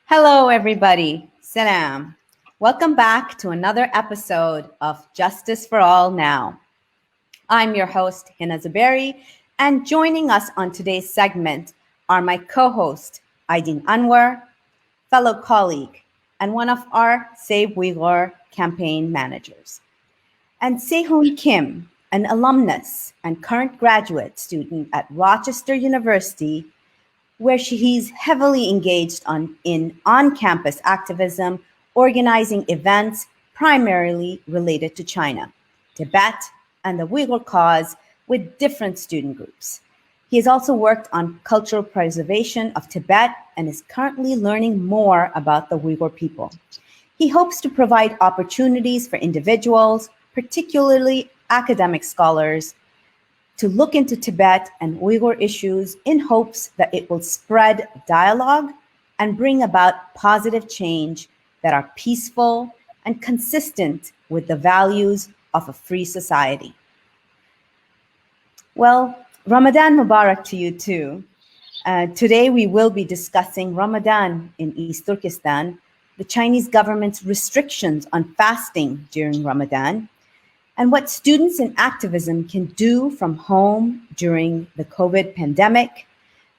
Hello, everybody. Salam. Welcome back to another episode of Justice for All Now. I'm your host, Hena Zuberi, and joining us on today's segment are my co-host, Aydin Anwar, fellow colleague, and one of our Save Uyghur campaign managers, and Se Hoon Kim, an alumnus and current graduate student at Rochester University, where he's heavily engaged in on-campus activism, organizing events primarily related to China, Tibet, and the Uyghur cause with different student groups. He has also worked on cultural preservation of Tibet and is currently learning more about the Uyghur people. He hopes to provide opportunities for individuals, particularly academic scholars, to look into Tibet and Uyghur issues in hopes that it will spread dialogue and bring about positive change that are peaceful and consistent with the values of a free society. Well, Ramadan Mubarak to you too. Today we will be discussing Ramadan in East Turkestan, the Chinese government's restrictions on fasting during Ramadan, and what students in activism can do from home during the COVID pandemic,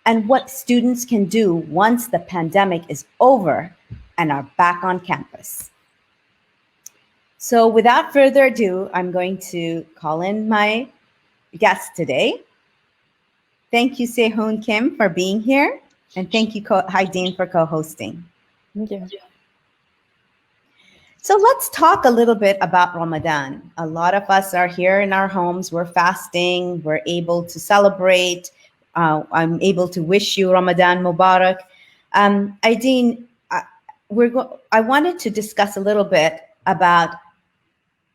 and what students can do once the pandemic is over and are back on campus. So without further ado, I'm going to call in my guest today. Thank you, Se Hoon Kim, for being here, and thank you, Aydin, for co-hosting. Thank you. So let's talk a little bit about Ramadan. A lot of us are here in our homes, we're fasting, we're able to celebrate. I'm able to wish you Ramadan Mubarak. Aydin, I wanted to discuss a little bit about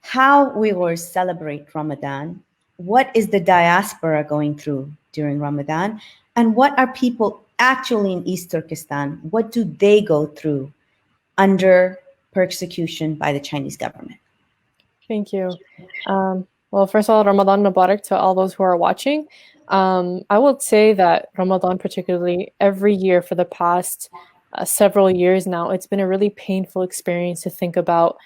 how Uyghurs celebrate Ramadan. What is the diaspora going through during Ramadan? And what are people actually in East Turkestan? What do they go through under persecution by the Chinese government? Thank you. Well, first of all, Ramadan Mubarak to all those who are watching. I would say that Ramadan, particularly every year for the past several years now, it's been a really painful experience to think about,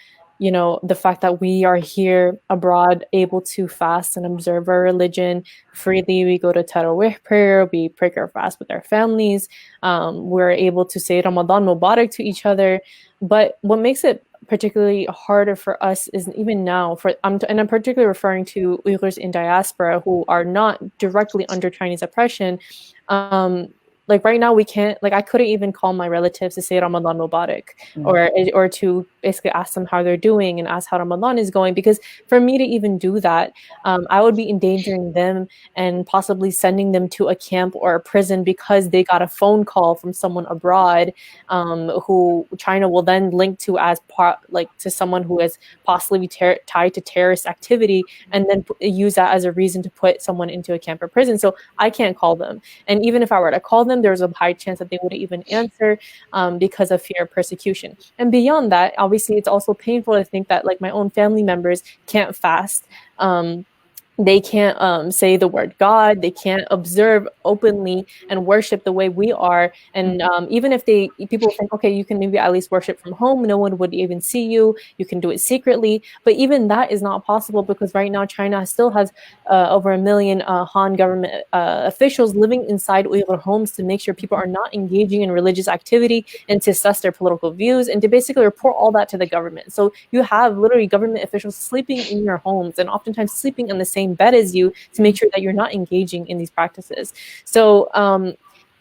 the fact that we are here abroad, able to fast and observe our religion freely. We go to Tarawih prayer, we break our fast with our families. We're able to say Ramadan Mubarak to each other. But what makes it particularly harder for us is even now, and I'm particularly referring to Uyghurs in diaspora who are not directly under Chinese oppression. Like right now, we can't, I couldn't even call my relatives to say Ramadan Mubarak or to basically ask them how they're doing and ask how Ramadan is going, because for me to even do that, I would be endangering them and possibly sending them to a camp or a prison because they got a phone call from someone abroad who China will then link to as to someone who is possibly tied to terrorist activity, and then use that as a reason to put someone into a camp or prison. So I can't call them. And even if I were to call them, there's a high chance that they wouldn't even answer because of fear of persecution. And beyond that, obviously, it's also painful to think that my own family members can't fast. They can't say the word God. They can't observe openly and worship the way we are. And even if people think, okay, you can maybe at least worship from home, no one would even see you. You can do it secretly. But even that is not possible because right now China still has over 1 million Han government officials living inside Uyghur homes to make sure people are not engaging in religious activity and to assess their political views and to basically report all that to the government. So you have literally government officials sleeping in your homes and oftentimes sleeping in the same bed as you to make sure that you're not engaging in these practices. So,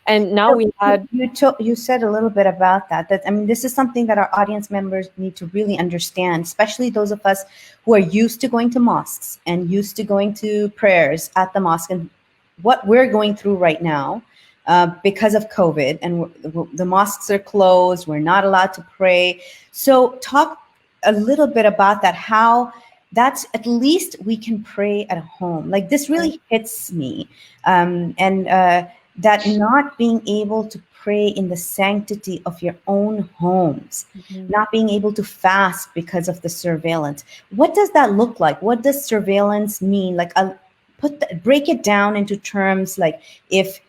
and now we had... You said a little bit about that. This is something that our audience members need to really understand, especially those of us who are used to going to mosques and used to going to prayers at the mosque, and what we're going through right now because of COVID, and the mosques are closed, we're not allowed to pray. So talk a little bit about that, how that's at least we can pray at home. This really hits me. That not being able to pray in the sanctity of your own homes, not being able to fast because of the surveillance. What does that look like? What does surveillance mean? Break it down into terms if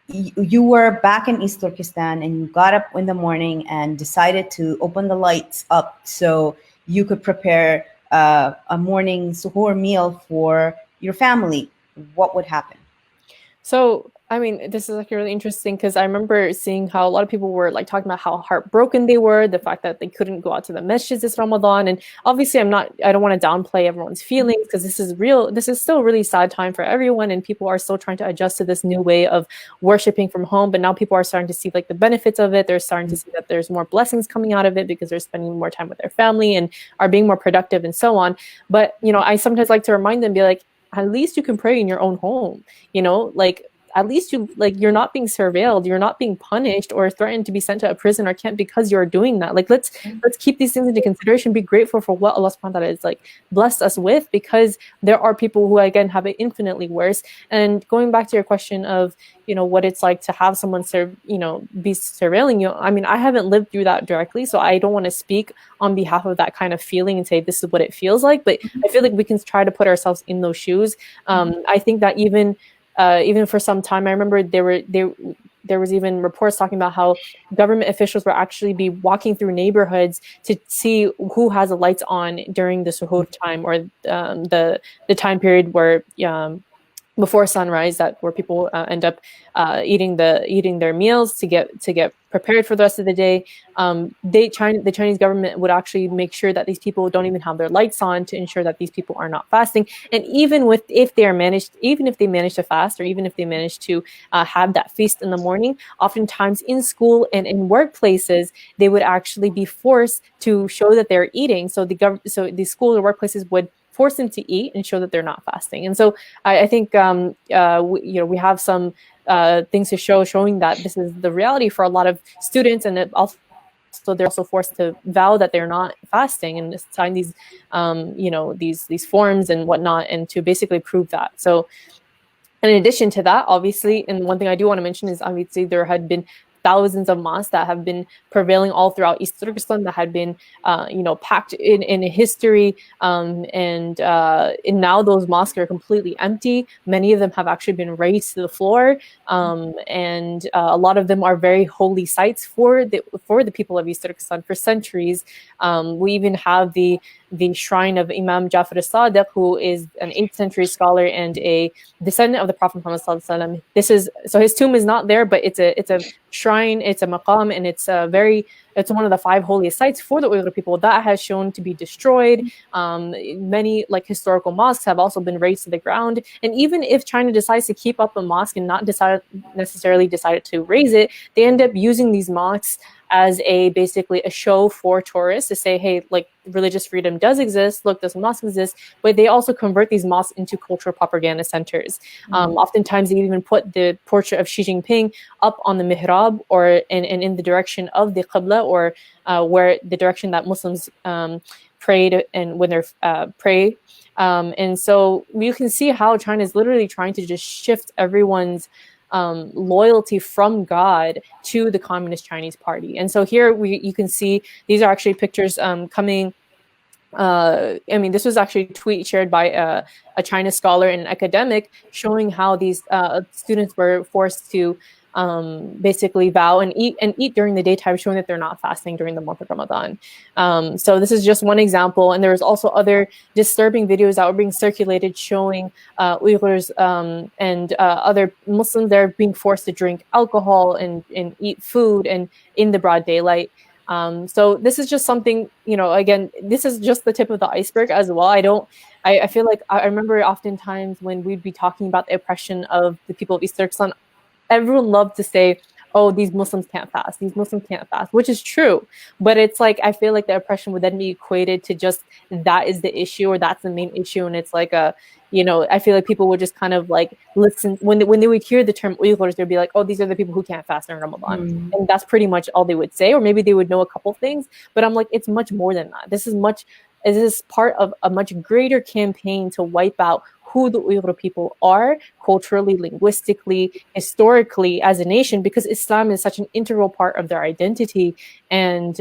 you were back in East Turkestan and you got up in the morning and decided to open the lights up so you could prepare a morning suhoor meal for your family, what would happen? So, I mean, this is like really interesting because I remember seeing how a lot of people were like talking about how heartbroken they were, the fact that they couldn't go out to the masjids this Ramadan. And obviously, I don't want to downplay everyone's feelings because this is still a really sad time for everyone. And people are still trying to adjust to this new way of worshiping from home. But now people are starting to see like the benefits of it. They're starting to see that there's more blessings coming out of it because they're spending more time with their family and are being more productive and so on. But, I sometimes like to remind them, be like, at least you can pray in your own home, like at least you're not being surveilled, you're not being punished or threatened to be sent to a prison or camp because you're doing that. Like let's keep these things into consideration, be grateful for what Allah subhanahu wa ta'ala has like blessed us with, because there are people who again have it infinitely worse. And going back to your question of what it's like to have someone be surveilling you. I mean, I haven't lived through that directly, so I don't want to speak on behalf of that kind of feeling and say this is what it feels like. But I feel like we can try to put ourselves in those shoes. I think that even for some time, I remember there was even reports talking about how government officials were actually be walking through neighborhoods to see who has the lights on during the suhoor time or the time period where before sunrise, where people end up eating their meals to get prepared for the rest of the day. The Chinese government would actually make sure that these people don't even have their lights on to ensure that these people are not fasting. And even if they manage to fast, or even if they manage to have that feast in the morning, oftentimes in school and in workplaces, they would actually be forced to show that they're eating. So the schools or workplaces would force them to eat and show that they're not fasting. And so I think we have some things to showing that this is the reality for a lot of students, and also they're also forced to vow that they're not fasting and sign these these forms and whatnot, and to basically prove that. So, and in addition to that, obviously, and one thing I do want to mention is obviously there had been thousands of mosques that have been prevailing all throughout East Turkestan that had been, packed in history. And now those mosques are completely empty. Many of them have actually been razed to the floor. And a lot of them are very holy sites for the people of East Turkestan for centuries. We even have the shrine of Imam Jafar as-Sadiq, who is an 8th century scholar and a descendant of the Prophet Muhammad sallallahu alaihi wasallam. So his tomb is not there, but it's a shrine, it's a maqam, and it's one of the 5 holiest sites for the Uyghur people that has shown to be destroyed. Many historical mosques have also been razed to the ground. And even if China decides to keep up a mosque and not necessarily decided to raise it, they end up using these mosques as basically a show for tourists to say, hey, religious freedom does exist. Look, this mosque exists. But they also convert these mosques into cultural propaganda centers. Oftentimes, they even put the portrait of Xi Jinping up on the mihrab or in the direction of the qibla, or where the direction that Muslims prayed and when they're pray. And so you can see how China is literally trying to just shift everyone's loyalty from God to the Communist Chinese Party. And so here you can see these are actually pictures coming. This was actually a tweet shared by a China scholar and an academic showing how these students were forced to basically vow and eat during the daytime, showing that they're not fasting during the month of Ramadan. So this is just one example, and there's also other disturbing videos that were being circulated showing Uyghurs and other Muslims that are being forced to drink alcohol and eat food and in the broad daylight. So this is just something, again, this is just the tip of the iceberg as well. I feel like I remember oftentimes when we'd be talking about the oppression of the people of East Turkestan, everyone loved to say, oh, these Muslims can't fast, which is true. But it's I feel like the oppression would then be equated to just that is the issue, or that's the main issue. And it's I feel like people would just kind of listen when they would hear the term Uyghurs, they'd be like, oh, these are the people who can't fast in Ramadan. And that's pretty much all they would say, or maybe they would know a couple things. But I'm it's much more than that. This is part of a much greater campaign to wipe out who the Uyghur people are culturally, linguistically, historically as a nation, because Islam is such an integral part of their identity. And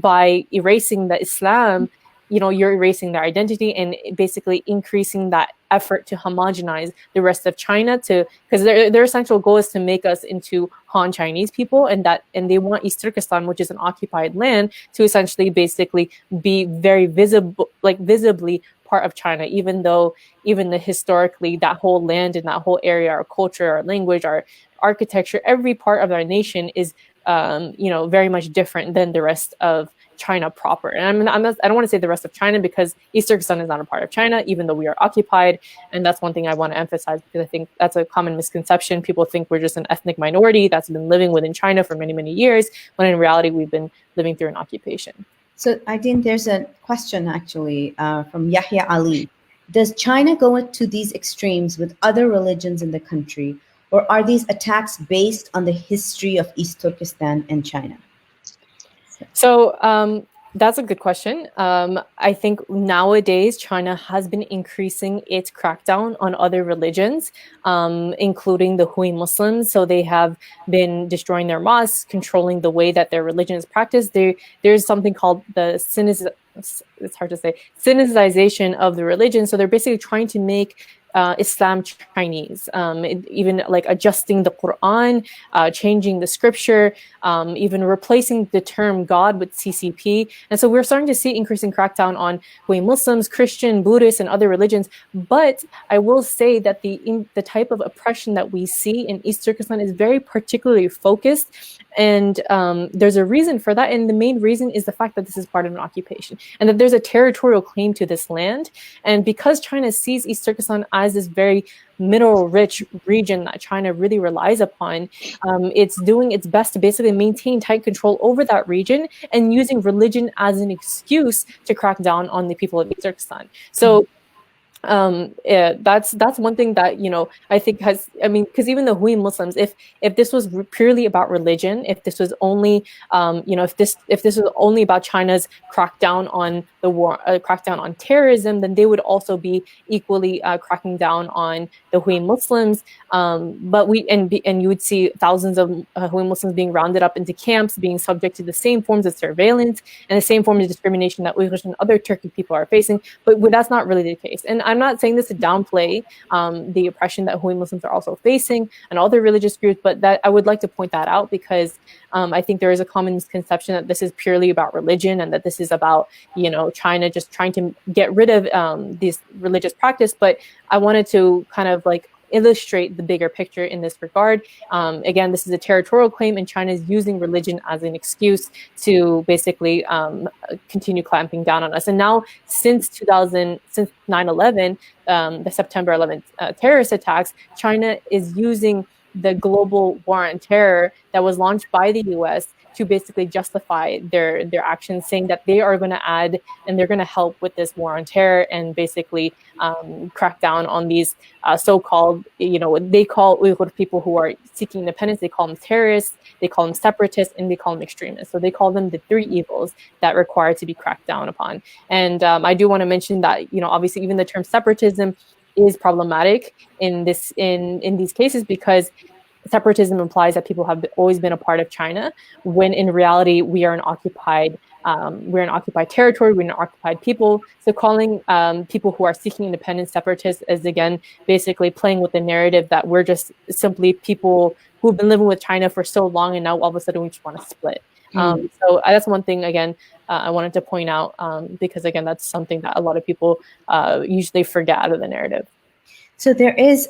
by erasing the Islam, you're erasing their identity and basically increasing that effort to homogenize the rest of China, because their essential goal is to make us into Han Chinese people, and they want East Turkestan, which is an occupied land, to essentially basically be very visibly part of China, even though historically that whole land and that whole area, our culture, our language, our architecture, every part of our nation is very much different than the rest of China proper. And I don't want to say the rest of China, because East Turkestan is not a part of China, even though we are occupied. And that's one thing I want to emphasize, because I think that's a common misconception. People think we're just an ethnic minority that's been living within China for many, many years, when in reality, we've been living through an occupation. So Aydin, there's a question actually from Yahya Ali. Does China go to these extremes with other religions in the country, or are these attacks based on the history of East Turkestan and China? So that's a good question. I think nowadays China has been increasing its crackdown on other religions, including the Hui Muslims. So they have been destroying their mosques, controlling the way that their religion is practiced. There's something called the Sinicization of the religion. So they're basically trying to make Islam Chinese, even like adjusting the Quran, changing the scripture, even replacing the term God with CCP. And so we're starting to see increasing crackdown on Hui Muslims, Christian, Buddhists, and other religions. But I will say that the type of oppression that we see in East Turkestan is very particularly focused. And there's a reason for that. And the main reason is the fact that this is part of an occupation, and that there's a territorial claim to this land. And because China sees East Turkestan as this very mineral-rich region that China really relies upon, it's doing its best to basically maintain tight control over that region, and using religion as an excuse to crack down on the people of East Turkestan. So that's one thing that I think because even the Hui Muslims, if this was purely about religion, if this was only if this was only about China's crackdown on the war, crackdown on terrorism, then they would also be equally cracking down on the Hui Muslims. But you would see thousands of Hui Muslims being rounded up into camps, being subject to the same forms of surveillance and the same forms of discrimination that Uyghurs and other Turkic people are facing. But that's not really the case. And I'm not saying this to downplay the oppression that Hui Muslims are also facing and other religious groups, but that I would like to point that out, because I think there is a common misconception that this is purely about religion, and that this is about China just trying to get rid of this religious practice. But I wanted to kind of illustrate the bigger picture in this regard. Again, this is a territorial claim, and China is using religion as an excuse to basically continue clamping down on us. And now, since 9/11, the September 11th terrorist attacks, China is using the global war on terror that was launched by the U.S. to basically justify their actions, saying that they are going to add and they're going to help with this war on terror, and basically crack down on these so-called, they call Uyghur people who are seeking independence, they call them terrorists, they call them separatists, and they call them extremists. So they call them the three evils that require to be cracked down upon. And I do want to mention that, obviously even the term separatism is problematic in these cases, because separatism implies that people have always been a part of China, when in reality we are an occupied territory, we're an occupied people. So calling people who are seeking independence separatists is, again, basically playing with the narrative that we're just simply people who've been living with China for so long, and now all of a sudden we just want to split. So that's one thing, again, I wanted to point out, because again, that's something that a lot of people usually forget out of the narrative. So there is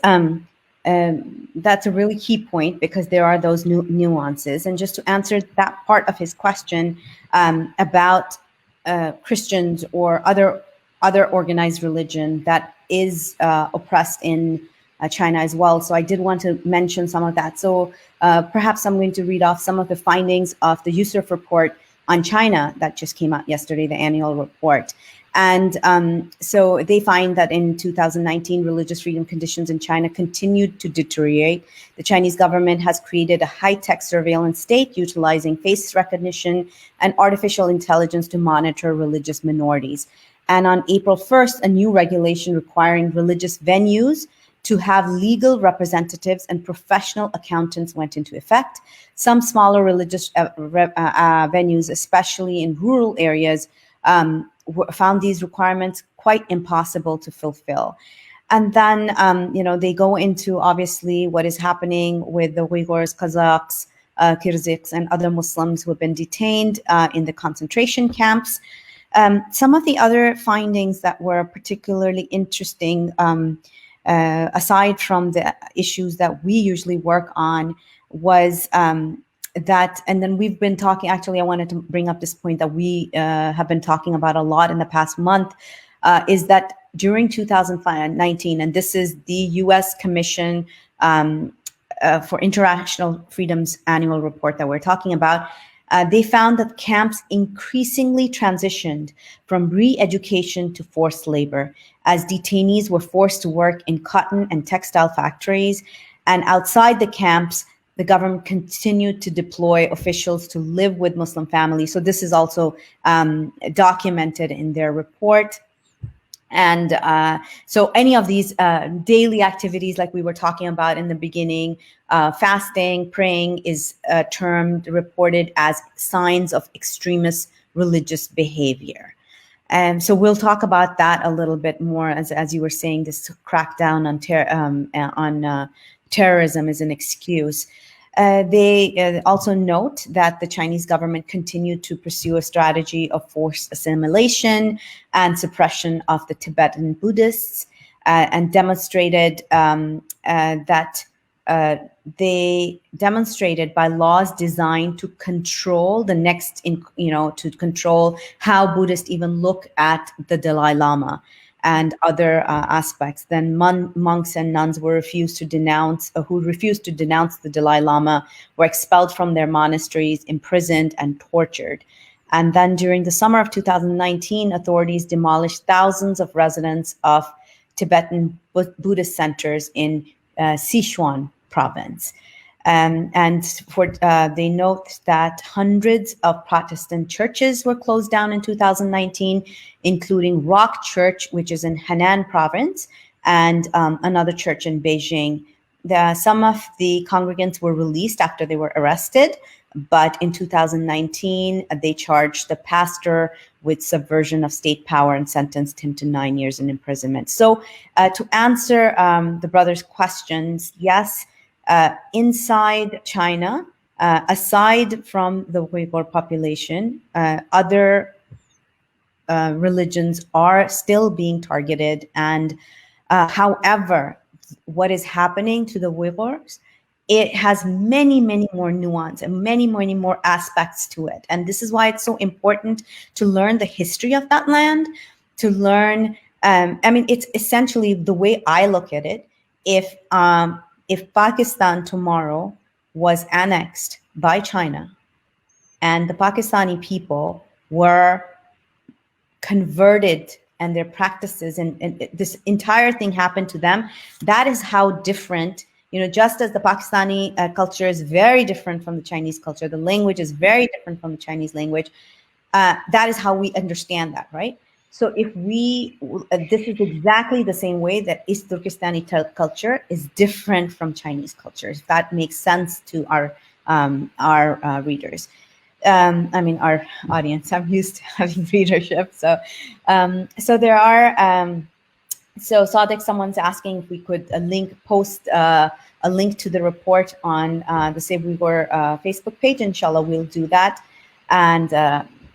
that's a really key point, because there are those nuances. And just to answer that part of his question about Christians or other organized religion that is oppressed in China as well. So I did want to mention some of that. So perhaps I'm going to read off some of the findings of the Yusuf Report on China that just came out yesterday, the annual report. And so they find that in 2019, religious freedom conditions in China continued to deteriorate. The Chinese government has created a high-tech surveillance state utilizing face recognition and artificial intelligence to monitor religious minorities. And on April 1st, a new regulation requiring religious venues to have legal representatives and professional accountants went into effect. Some smaller religious venues, especially in rural areas, found these requirements quite impossible to fulfill. And then, they go into obviously what is happening with the Uyghurs, Kazakhs, Kyrgyz, and other Muslims who have been detained in the concentration camps. Some of the other findings that were particularly interesting, aside from the issues that we usually work on, was that, and then we've been talking, actually, I wanted to bring up this point that we have been talking about a lot in the past month, is that during 2019, and this is the U.S. Commission for International Freedom's annual report that we're talking about, they found that camps increasingly transitioned from re-education to forced labor, as detainees were forced to work in cotton and textile factories. And outside the camps, the government continued to deploy officials to live with Muslim families. So this is also documented in their report. And so any of these daily activities, like we were talking about in the beginning, fasting, praying, is reported as signs of extremist religious behavior. And so we'll talk about that a little bit more, as you were saying, this crackdown on terrorism is an excuse. They also note that the Chinese government continued to pursue a strategy of forced assimilation and suppression of the Tibetan Buddhists, and demonstrated that they demonstrated by laws designed to control the next, to control how Buddhists even look at the Dalai Lama and other aspects. Then monks and nuns who refused to denounce the Dalai Lama were expelled from their monasteries, imprisoned, and tortured. And then during the summer of 2019, authorities demolished thousands of residents of Tibetan Buddhist centers in Sichuan province. And they note that hundreds of Protestant churches were closed down in 2019, including Rock Church, which is in Henan province, and another church in Beijing. Some of the congregants were released after they were arrested, but in 2019, they charged the pastor with subversion of state power and sentenced him to 9 years in imprisonment. So to answer the brother's questions, yes, inside China, aside from the Uyghur population, other religions are still being targeted. And however, what is happening to the Uyghurs, it has many, many more nuance and many, many more aspects to it. And this is why it's so important to learn the history of that land, to learn, it's essentially, the way I look at it, if Pakistan tomorrow was annexed by China and the Pakistani people were converted and their practices and this entire thing happened to them, that is how different, just as the Pakistani culture is very different from the Chinese culture, the language is very different from the Chinese language, that is how we understand that, right? So if this is exactly the same way that East Turkestani culture is different from Chinese culture, if that makes sense to our readers. Our audience. I'm used to having readership. So there are, so Sadiq, someone's asking if we could post a link to the report on the Save Uyghur Facebook page. Inshallah, we'll do that. And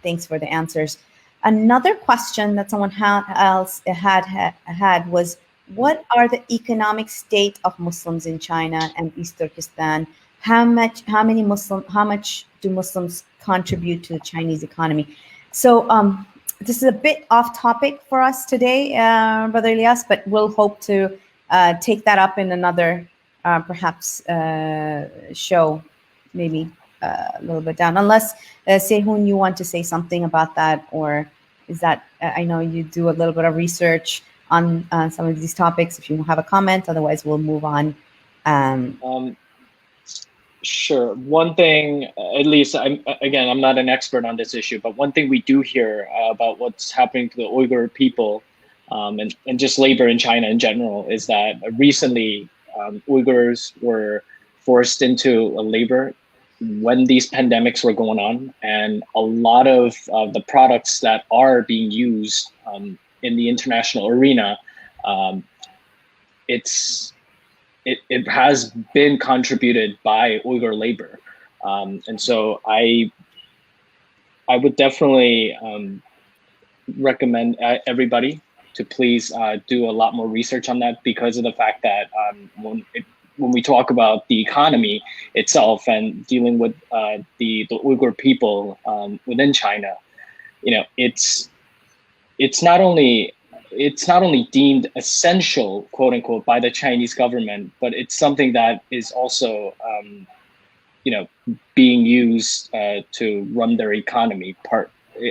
thanks for the answers. Another question that someone else had was, what are the economic state of Muslims in China and East Turkestan? How much do Muslims contribute to the Chinese economy? So this is a bit off topic for us today, Brother Ilyas, but we'll hope to take that up in another perhaps show, maybe a little bit down, unless Se Hoon, you want to say something about that, or is that, I know you do a little bit of research on some of these topics, if you have a comment, otherwise we'll move on. Sure. One thing, at least, I'm not an expert on this issue, but one thing we do hear about what's happening to the Uyghur people and just labor in China in general is that recently Uyghurs were forced into labor when these pandemics were going on, and a lot of the products that are being used in the international arena it has been contributed by Uyghur labor, and so I would definitely recommend everybody to please do a lot more research on that, because of the fact that when we talk about the economy itself and dealing with the Uyghur people within China, it's not only deemed essential, quote unquote, by the Chinese government, but it's something that is also being used to run their economy,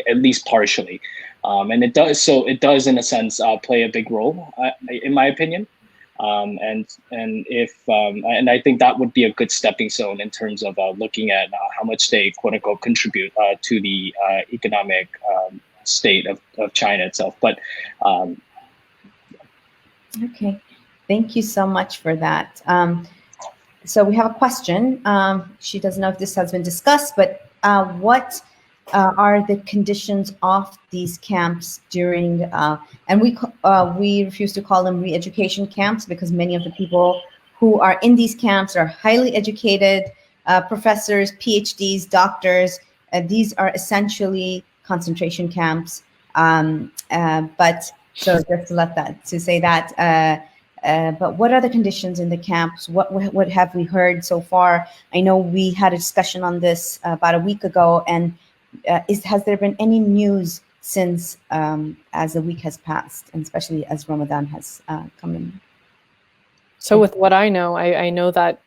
at least partially, and it does in a sense play a big role, in my opinion. And I think that would be a good stepping stone in terms of looking at how much they, quote unquote, contribute to the economic state of China itself. But okay, thank you so much for that. So we have a question. She doesn't know if this has been discussed, but what are the conditions of these camps during, and we refuse to call them re-education camps, because many of the people who are in these camps are highly educated, professors, PhDs, doctors. These are essentially concentration camps. But so just to say that, but what are the conditions in the camps? What have we heard so far? I know we had a discussion on this about a week ago, and has there been any news since as the week has passed, and especially as Ramadan has come in? So with what I know, I know that,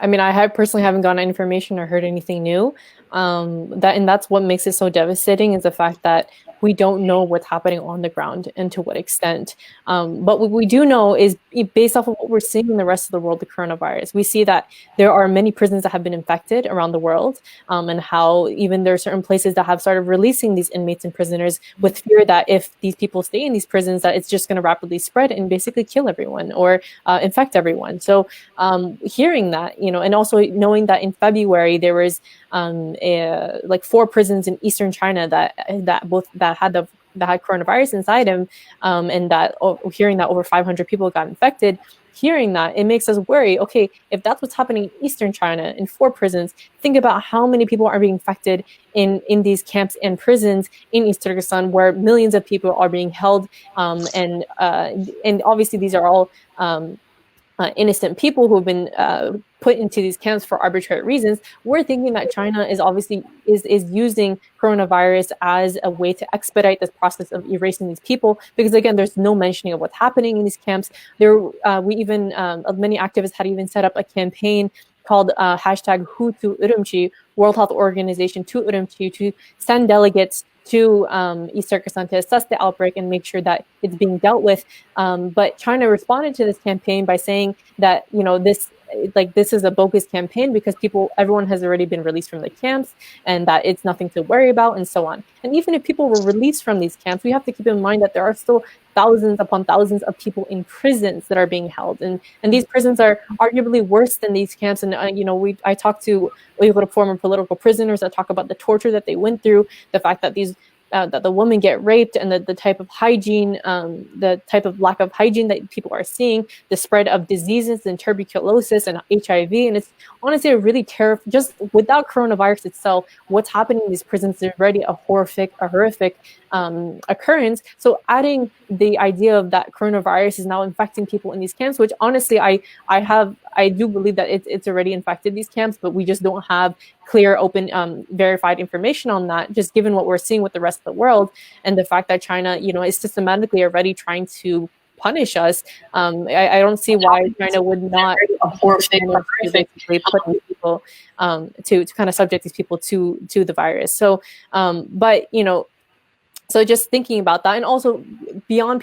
I personally haven't gotten information or heard anything new. That's what makes it so devastating, is the fact that we don't know what's happening on the ground and to what extent. But what we do know is, based off of what we're seeing in the rest of the world, the coronavirus, we see that there are many prisons that have been infected around the world, and how even there are certain places that have started releasing these inmates and prisoners with fear that if these people stay in these prisons, that it's just going to rapidly spread and basically kill everyone or infect everyone. So hearing that, and also knowing that in February there was like 4 prisons in eastern China that had coronavirus inside them, and that hearing that over 500 people got infected, hearing that, it makes us worry. Okay, if that's what's happening in eastern China in 4 prisons, think about how many people are being infected in these camps and prisons in East Turkestan, where millions of people are being held, and obviously these are all innocent people who have been put into these camps for arbitrary reasons. We're thinking that China is obviously using coronavirus as a way to expedite this process of erasing these people, because again, there's no mentioning of what's happening in these camps. Many activists had even set up a campaign called hashtag Who to Urumqi, World Health Organization to Urumqi, to send delegates to East Turkestan to assess the outbreak and make sure that it's being dealt with. But China responded to this campaign by saying that, this is a bogus campaign because everyone has already been released from the camps, and that it's nothing to worry about, and so on. And even if people were released from these camps, we have to keep in mind that there are still thousands upon thousands of people in prisons that are being held, and these prisons are arguably worse than these camps. And I talked to Uyghur former political prisoners that talk about the torture that they went through, the fact that that the women get raped, and the type of hygiene, the type of lack of hygiene that people are seeing, the spread of diseases and tuberculosis and HIV. And it's honestly a really terrifying, just without coronavirus itself, what's happening in these prisons is already a horrific occurrence. So adding the idea of that coronavirus is now infecting people in these camps, which honestly, I do believe that it's already infected these camps, but we just don't have clear, open, verified information on that, just given what we're seeing with the rest of the world, and the fact that China, is systematically already trying to punish us. I don't see why China would not basically put these people to kind of subject these people to the virus. So, so just thinking about that, and also beyond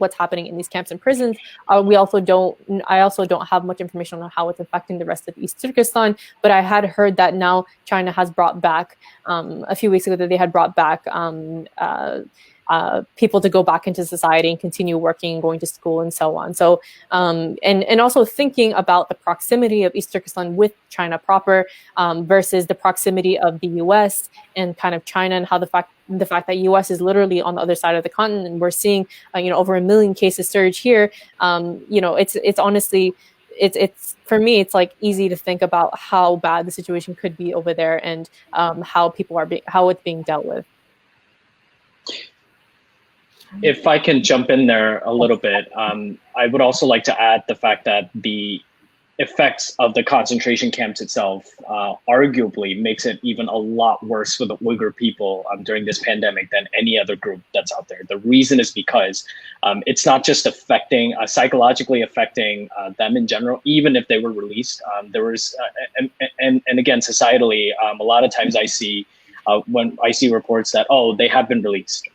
what's happening in these camps and prisons, I also don't have much information on how it's affecting the rest of East Turkestan. But I had heard that now China has brought back, a few weeks ago, that they had brought back people to go back into society and continue working, going to school, and so on. So, and also thinking about the proximity of East Turkestan with China proper versus the proximity of the U.S. and kind of China, and how the fact that U.S. is literally on the other side of the continent, and we're seeing over 1 million cases surge here. It's honestly, it's for me, it's like easy to think about how bad the situation could be over there, and how it's being dealt with. If I can jump in there a little bit, I would also like to add the fact that the effects of the concentration camps itself arguably makes it even a lot worse for the Uyghur people during this pandemic than any other group that's out there. The reason is because it's not just psychologically affecting them in general, even if they were released. There was, and again, societally, a lot of times I see, when I see reports that, oh, they have been released.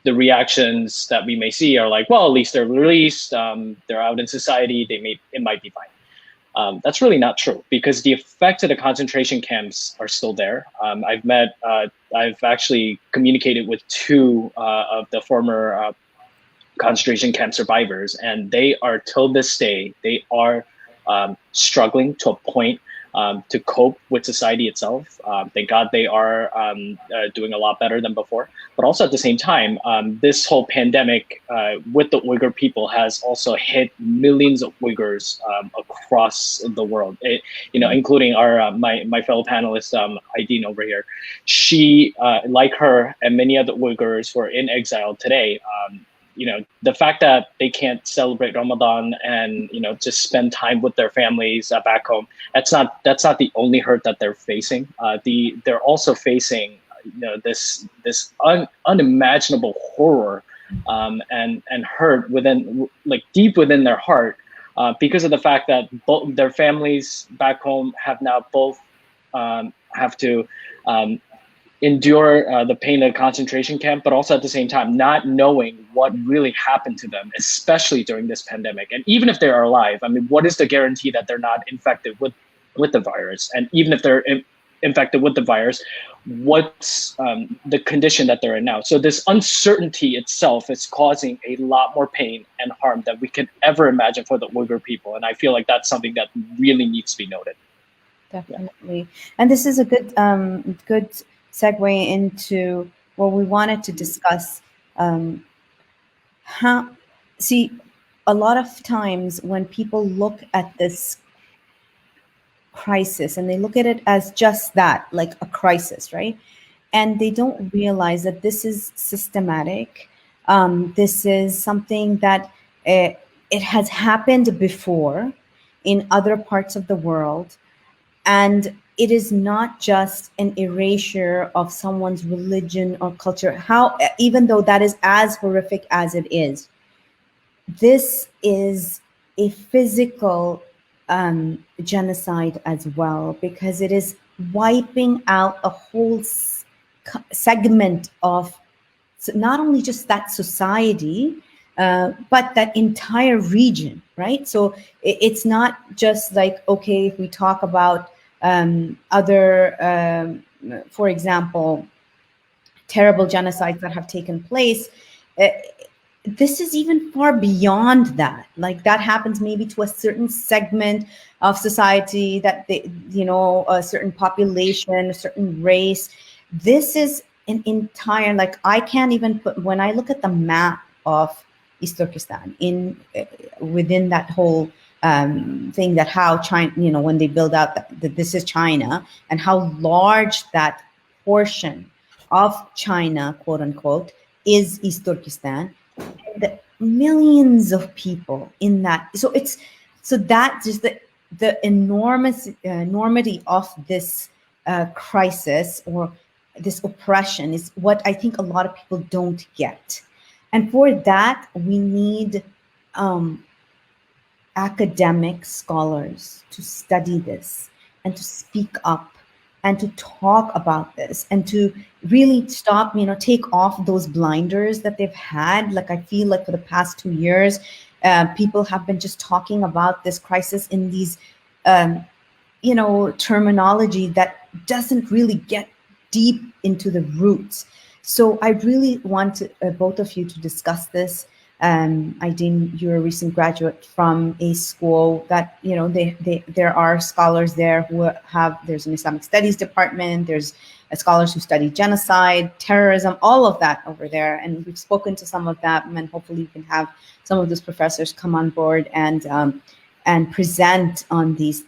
The reactions that we may see are like, well, at least they're released, they're out in society, it might be fine. That's really not true, because the effects of the concentration camps are still there. I've actually communicated with 2 of the former concentration camp survivors, and they are, till this day, they are struggling to a point to cope with society itself. Thank God they are doing a lot better than before. But also at the same time, this whole pandemic with the Uyghur people has also hit millions of Uyghurs across the world, including our my fellow panelist, Aydin over here. She, like her and many other Uyghurs who are in exile today, the fact that they can't celebrate Ramadan and, just spend time with their families back home, that's not the only hurt that they're facing. They're also facing, this unimaginable horror and hurt within, like, deep within their heart, because of the fact that both their families back home have now both have to endure the pain of a concentration camp, but also at the same time not knowing what really happened to them, especially during this pandemic. And even if they are alive, I mean, what is the guarantee that they're not infected with the virus? And even if they're infected with the virus, what's the condition that they're in now? So this uncertainty itself is causing a lot more pain and harm than we could ever imagine for the Uyghur people. And I feel like that's something that really needs to be noted. Definitely. Yeah. And this is a good segue into what we wanted to discuss. A lot of times when people look at this crisis and they look at it as just that, like a crisis, right? And they don't realize that this is systematic. This is something that it has happened before in other parts of the world. And it is not just an erasure of someone's religion or culture, even though that is as horrific as it is. This is a physical genocide as well, because it is wiping out a whole segment of not only just that society, but that entire region, right? So it's not just like, okay, if we talk about other, for example, terrible genocides that have taken place, this is even far beyond that. Like, that happens maybe to a certain segment of society, that a certain population, a certain race. This is an entire, like, I can't even put, when I look at the map of East Turkestan within that whole thing, that how China, when they build out that this is China, and how large that portion of China, quote unquote, is East Turkestan, and millions of people in that. So that just the enormity of this crisis or this oppression is what I think a lot of people don't get. And for that, we need academic scholars to study this and to speak up and to talk about this and to really stop, take off those blinders that they've had. Like, I feel like for the past 2 years, people have been just talking about this crisis in these, terminology that doesn't really get deep into the roots. So I really want both of you to discuss this. Aydin, you're a recent graduate from a school that, you know, there are scholars there who have, there's an Islamic studies department, there's scholars who study genocide, terrorism, all of that over there. And we've spoken to some of them, and hopefully we can have some of those professors come on board and present on these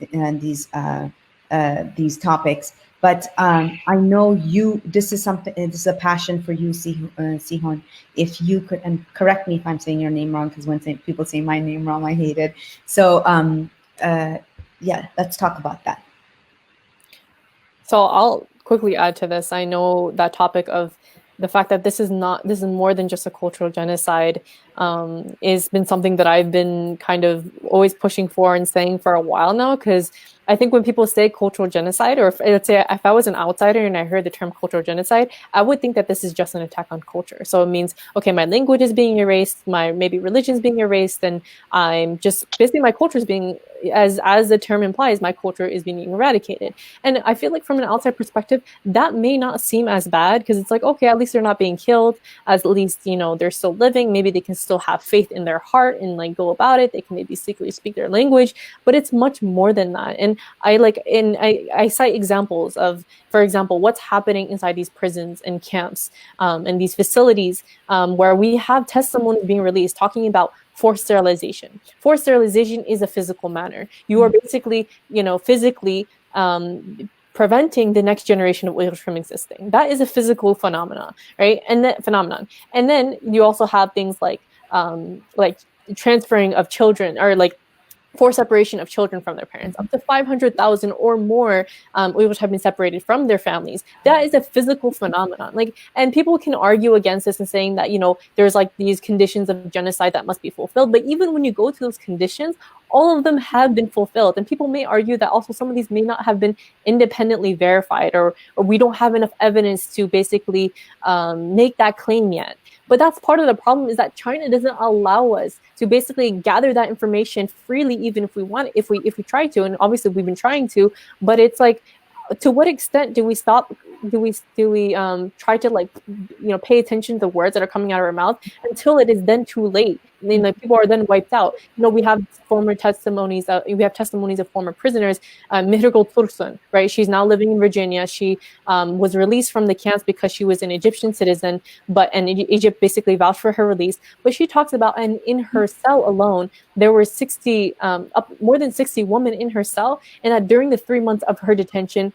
topics. But I know this is something, this is a passion for you, Se Hoon. If you could, and correct me if I'm saying your name wrong, because when people say my name wrong, I hate it. So yeah, let's talk about that. So I'll quickly add to this. I know that topic of the fact that this is more than just a cultural genocide has been something that I've been kind of always pushing for and saying for a while now, because I think when people say cultural genocide, or let's say if I was an outsider and I heard the term cultural genocide, I would think that this is just an attack on culture. So it means, okay, my language is being erased, my maybe religion is being erased, and I'm just basically my culture is being, as the term implies, my culture is being eradicated. And I feel like from an outside perspective, that may not seem as bad, because it's like, okay, at least they're not being killed, at least, you know, they're still living, maybe they can still have faith in their heart and like go about it, they can maybe secretly speak their language, but it's much more than that. And I cite examples of, for example, what's happening inside these prisons and camps and these facilities where we have testimonies being released talking about forced sterilization. Forced sterilization is a physical manner. You are basically, you know, physically preventing the next generation of Uyghurs from existing. That is a physical phenomenon, right? And then you also have things like transferring of children, or like forced separation of children from their parents. Up to 500,000 or more Uyghurs have been separated from their families. That is a physical phenomenon. Like, and people can argue against this and saying that, you know, there's like these conditions of genocide that must be fulfilled. But even when you go to those conditions, all of them have been fulfilled. And people may argue that also some of these may not have been independently verified, or we don't have enough evidence to basically make that claim yet. But that's part of the problem, is that China doesn't allow us to basically gather that information freely, even if we want, if we try to, and obviously we've been trying to. But it's like, to what extent do we stop? Do we try to, like, you know, pay attention to the words that are coming out of our mouth until it is then too late? I mean, like, people are then wiped out. You know, we have former testimonies. We have testimonies of former prisoners. Mihrgul Tursun, right? She's now living in Virginia. She was released from the camps because she was an Egyptian citizen, and Egypt basically vouched for her release. But she talks about, and in her cell alone, there were more than 60 women in her cell, and that during the 3 months of her detention,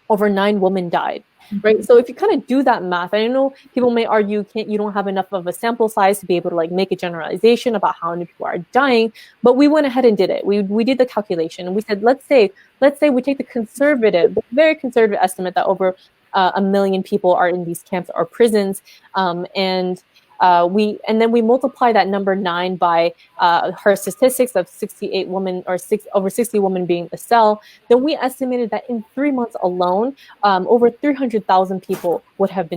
over 9 women died. Right. So if you kind of do that math, I know people may argue you don't have enough of a sample size to be able to like make a generalization about how many people are dying, but we went ahead and did it. We did the calculation, and we said, let's say we take the very conservative estimate that over 1 million people are in these camps or prisons, and then we multiply that number 9 by her statistics of 68 women, or over 60 women being a cell. Then we estimated that in 3 months alone, over 300,000 people would have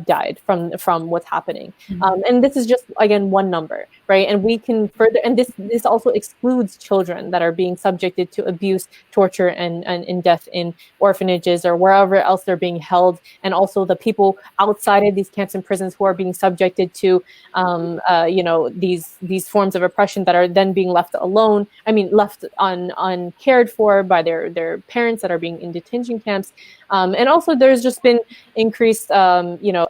died from what's happening. And this is just, again, one number, right? And we can further, and this also excludes children that are being subjected to abuse, torture, and death in orphanages or wherever else they're being held, and also the people outside of these camps and prisons who are being subjected to you know, these forms of oppression that are then being left alone. I mean, left uncared for by their parents that are being in detention camps. And also there's just been increased you know,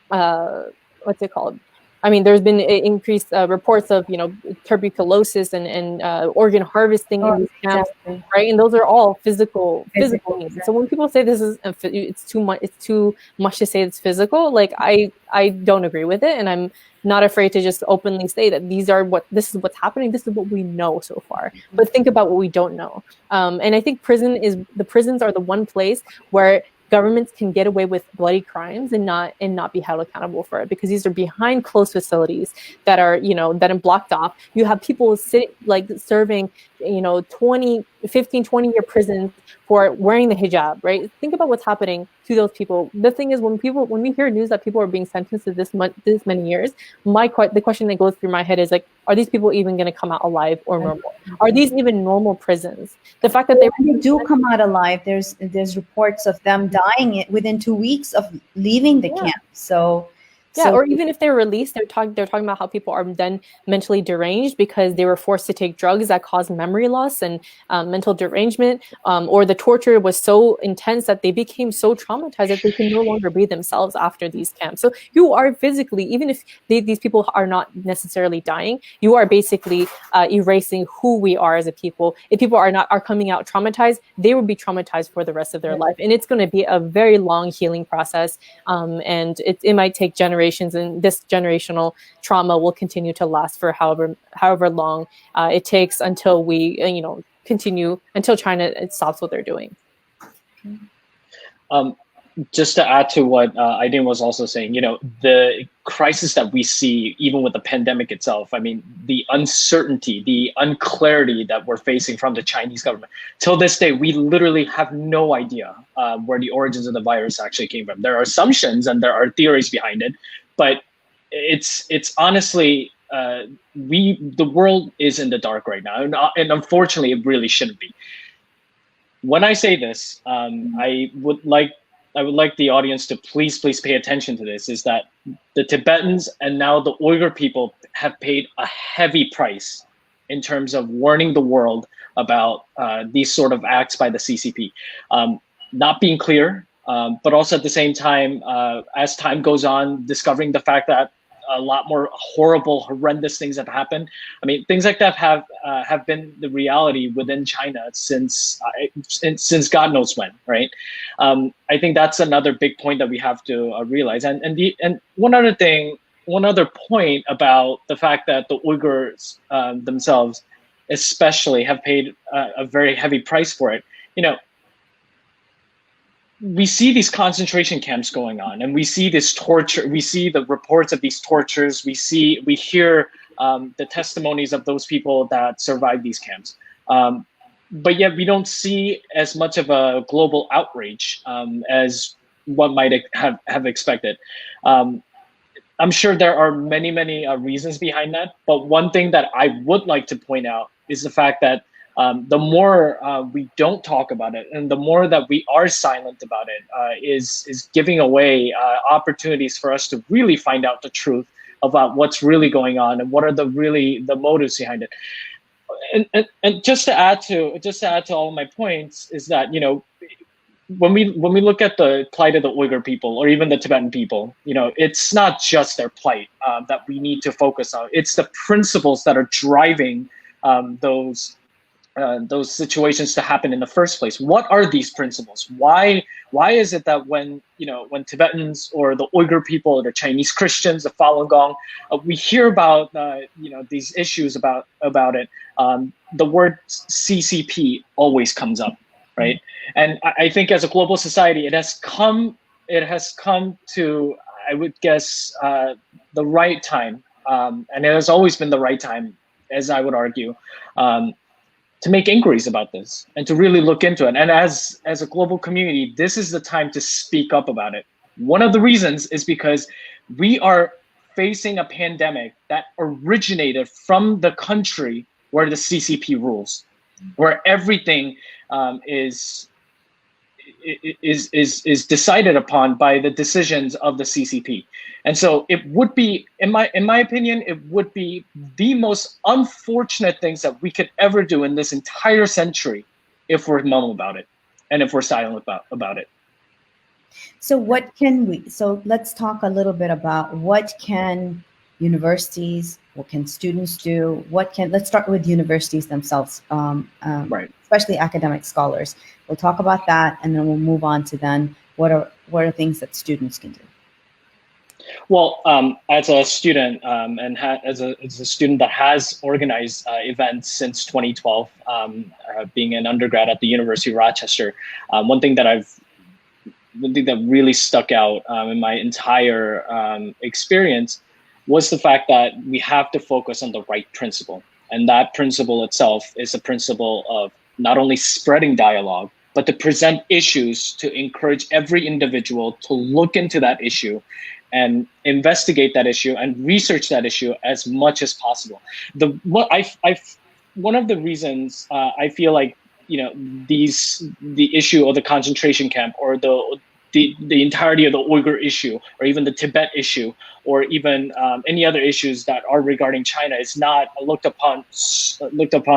what's it called? I mean, there's been increased reports of, you know, tuberculosis and organ harvesting in these camps, right? And those are all physical needs. So when people say it's too much to say it's physical, like I don't agree with it, and I'm not afraid to just openly say that this is what's happening. This is what we know so far. But think about what we don't know. And I think the prisons are the one place where governments can get away with bloody crimes and not be held accountable for it, because these are behind closed facilities that are, you know, that are blocked off. You have people serving 20-year prisons for wearing the hijab, right? Think about what's happening to those people. The thing is, when we hear news that people are being sentenced to this many years, the question that goes through my head is like, are these people even going to come out alive or normal? Are these even normal prisons? The fact that they do come out alive, there's reports of them dying within 2 weeks of leaving the camp. So or even if they're released, they're talking about how people are then mentally deranged because they were forced to take drugs that cause memory loss and mental derangement, or the torture was so intense that they became so traumatized that they can no longer be themselves after these camps. So you are physically, even if these people are not necessarily dying, you are basically erasing who we are as a people. If people are coming out traumatized, they will be traumatized for the rest of their life, and it's going to be a very long healing process, and it might take generations. And this generational trauma will continue to last for however long it takes until we, continue until China stops what they're doing. Just to add to what Aydin was also saying, the crisis that we see, even with the pandemic itself, I mean, the uncertainty, the unclarity that we're facing from the Chinese government. Till this day, we literally have no idea where the origins of the virus actually came from. There are assumptions and there are theories behind it, but it's honestly, the world is in the dark right now, and unfortunately, it really shouldn't be. When I say this, I would like the audience to please pay attention to this, is that the Tibetans and now the Uyghur people have paid a heavy price in terms of warning the world about these sort of acts by the CCP. Not being clear, but also at the same time, as time goes on, discovering the fact that a lot more horrible, horrendous things have happened. I mean, things like that have been the reality within China since God knows when, right? I think that's another big point that we have to realize. And one other point about the fact that the Uyghurs themselves, especially, have paid a very heavy price for it. We see these concentration camps going on, and we see this torture. We see the reports of these tortures. We hear the testimonies of those people that survived these camps. But yet we don't see as much of a global outrage as one might have expected. I'm sure there are many reasons behind that. But one thing that I would like to point out is the fact that the more we don't talk about it, and the more that we are silent about it, is giving away opportunities for us to really find out the truth about what's really going on and what are the motives behind it. And just to add to all of my points is that when we look at the plight of the Uyghur people or even the Tibetan people, it's not just their plight that we need to focus on. It's the principles that are driving those situations to happen in the first place. What are these principles? Why is it that when Tibetans or the Uyghur people or the Chinese Christians, the Falun Gong, we hear about these issues about it, the word CCP always comes up, right? And I think as a global society, it has come to, I would guess, the right time, and it has always been the right time, as I would argue, to make inquiries about this and to really look into it. And as a global community, this is the time to speak up about it. One of the reasons is because we are facing a pandemic that originated from the country where the CCP rules, where everything is decided upon by the decisions of the CCP. And so it would be, in my opinion, it would be the most unfortunate things that we could ever do in this entire century if we're mum about it and if we're silent about it. So let's talk a little bit about what can universities, what can students do? Let's start with universities themselves, right. Especially academic scholars. We'll talk about that, and then we'll move on to then what are things that students can do. Well, as a student and as a student that has organized events since 2012, being an undergrad at the University of Rochester, one thing that really stuck out in my entire experience was the fact that we have to focus on the right principle. And that principle itself is a principle of not only spreading dialogue, but to present issues to encourage every individual to look into that issue and investigate that issue and research that issue as much as possible. One of the reasons I feel like, you know, the issue of the concentration camp, or the entirety of the Uyghur issue, or even the Tibet issue, or even any other issues that are regarding China is not looked upon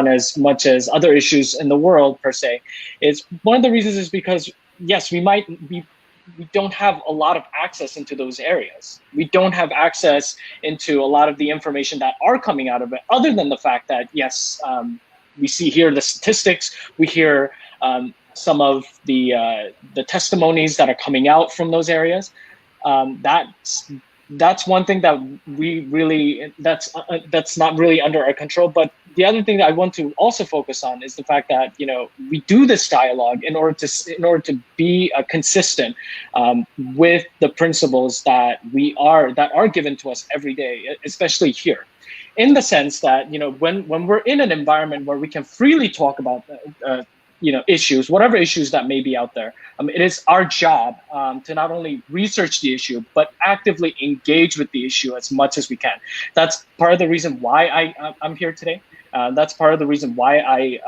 as much as other issues in the world per se, is one of the reasons is because, yes, we don't have a lot of access into those areas. We don't have access into a lot of the information that are coming out of it, other than the fact that, yes, we see here the statistics, we hear some of the testimonies that are coming out from those areas. That's one thing that we really, that's not really under our control. But the other thing that I want to also focus on is the fact that, you know, we do this dialogue in order to be consistent with the principles that are given to us every day, especially here, in the sense that, you know, when we're in an environment where we can freely talk about you know, issues, whatever issues that may be out there, it is our job to not only research the issue, but actively engage with the issue as much as we can. That's part of the reason why I'm here today. That's part of the reason why I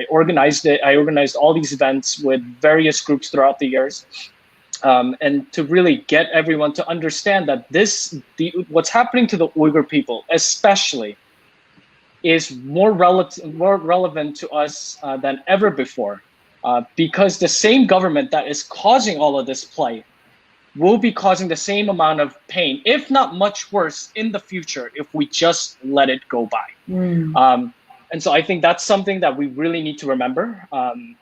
organized it. I organized all these events with various groups throughout the years, and to really get everyone to understand that what's happening to the Uyghur people, especially, is more relevant to us than ever before, because the same government that is causing all of this plight will be causing the same amount of pain, if not much worse, in the future if we just let it go by. And so I think that's something that we really need to remember,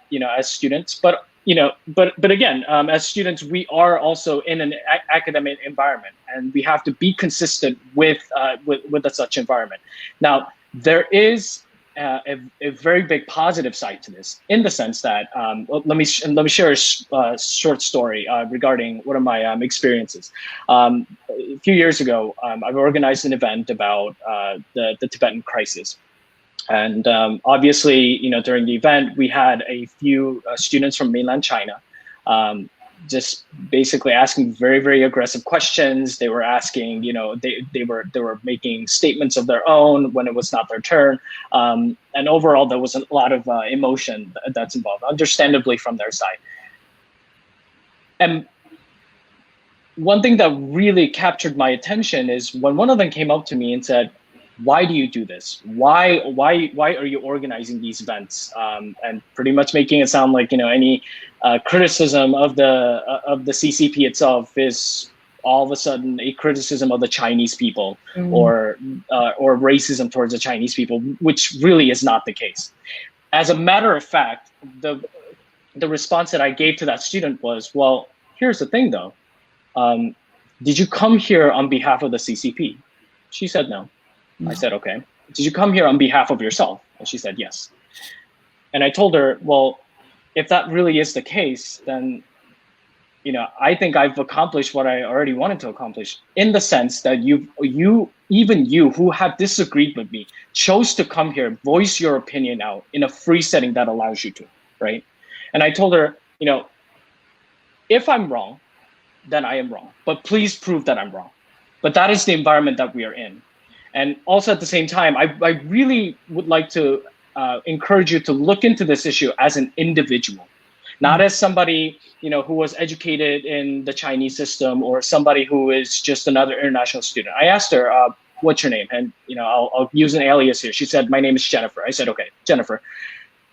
you know, as students. But you know, but again, as students, we are also in an academic environment, and we have to be consistent with such environment. Now, there is a very big positive side to this, in the sense that let me share a short story regarding one of my experiences. A few years ago, I've organized an event about the Tibetan crisis. And obviously, you know, during the event, we had a few students from mainland China just basically asking very, very aggressive questions. They were asking, you know, they were making statements of their own when it was not their turn. And overall, there was a lot of emotion that's involved, understandably, from their side. And one thing that really captured my attention is when one of them came up to me and said, "Why do you do this? Why are you organizing these events?" And pretty much making it sound like, you know, any criticism of the CCP itself is all of a sudden a criticism of the Chinese people, or racism towards the Chinese people, which really is not the case. As a matter of fact, the response that I gave to that student was, "Well, here's the thing though. Did you come here on behalf of the CCP?" She said no. I said, "Okay. Did you come here on behalf of yourself?" And she said, "Yes." And I told her, well, if that really is the case, then, you know, I think I've accomplished what I already wanted to accomplish, in the sense that you who have disagreed with me chose to come here, voice your opinion out in a free setting that allows you to, right? And I told her, you know, if I'm wrong, then I am wrong, but please prove that I'm wrong. But that is the environment that we are in. And also at the same time, I really would like to encourage you to look into this issue as an individual, not as somebody, you know, who was educated in the Chinese system, or somebody who is just another international student. I asked her, "What's your name?" And, you know, I'll use an alias here. She said, "My name is Jennifer." I said, "Okay, Jennifer.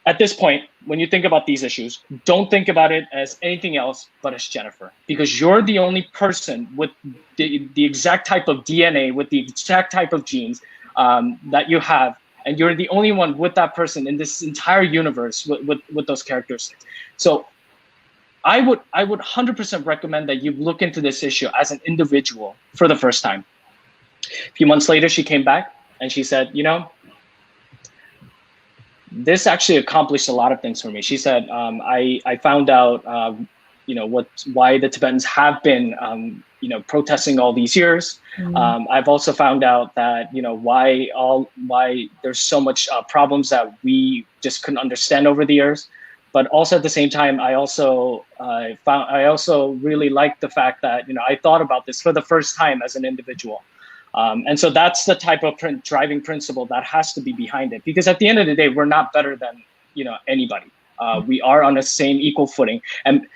At this point, when you think about these issues, don't think about it as anything else but as Jennifer, because you're the only person with the exact type of DNA, with the exact type of genes that you have, and you're the only one with that person in this entire universe with those characteristics." So I would 100% recommend that you look into this issue as an individual for the first time. A few months later, she came back and she said, "You know, this actually accomplished a lot of things for me." She said, I found out why the Tibetans have been protesting all these years. I've also found out that why there's so much problems that we just couldn't understand over the years. But also at the same time, I also really like the fact that I thought about this for the first time as an individual. And so that's the type of driving principle that has to be behind it, because at the end of the day, we're not better than anybody. We are on the same equal footing, and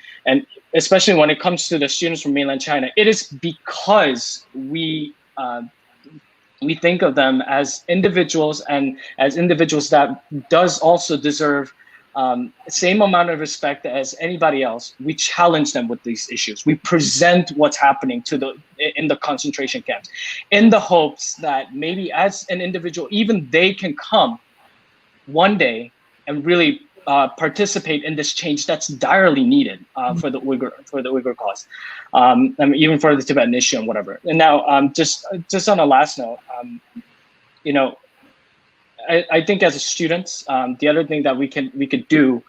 especially when it comes to the students from mainland China, it is because we think of them as individuals, and as individuals that does also deserve same amount of respect as anybody else. We challenge them with these issues. We present what's happening in the concentration camps, in the hopes that maybe as an individual, even they can come one day and really participate in this change that's direly needed for the Uyghur cause, even for the Tibetan issue and whatever. And now, just on a last note, I think as students, the other thing that we could do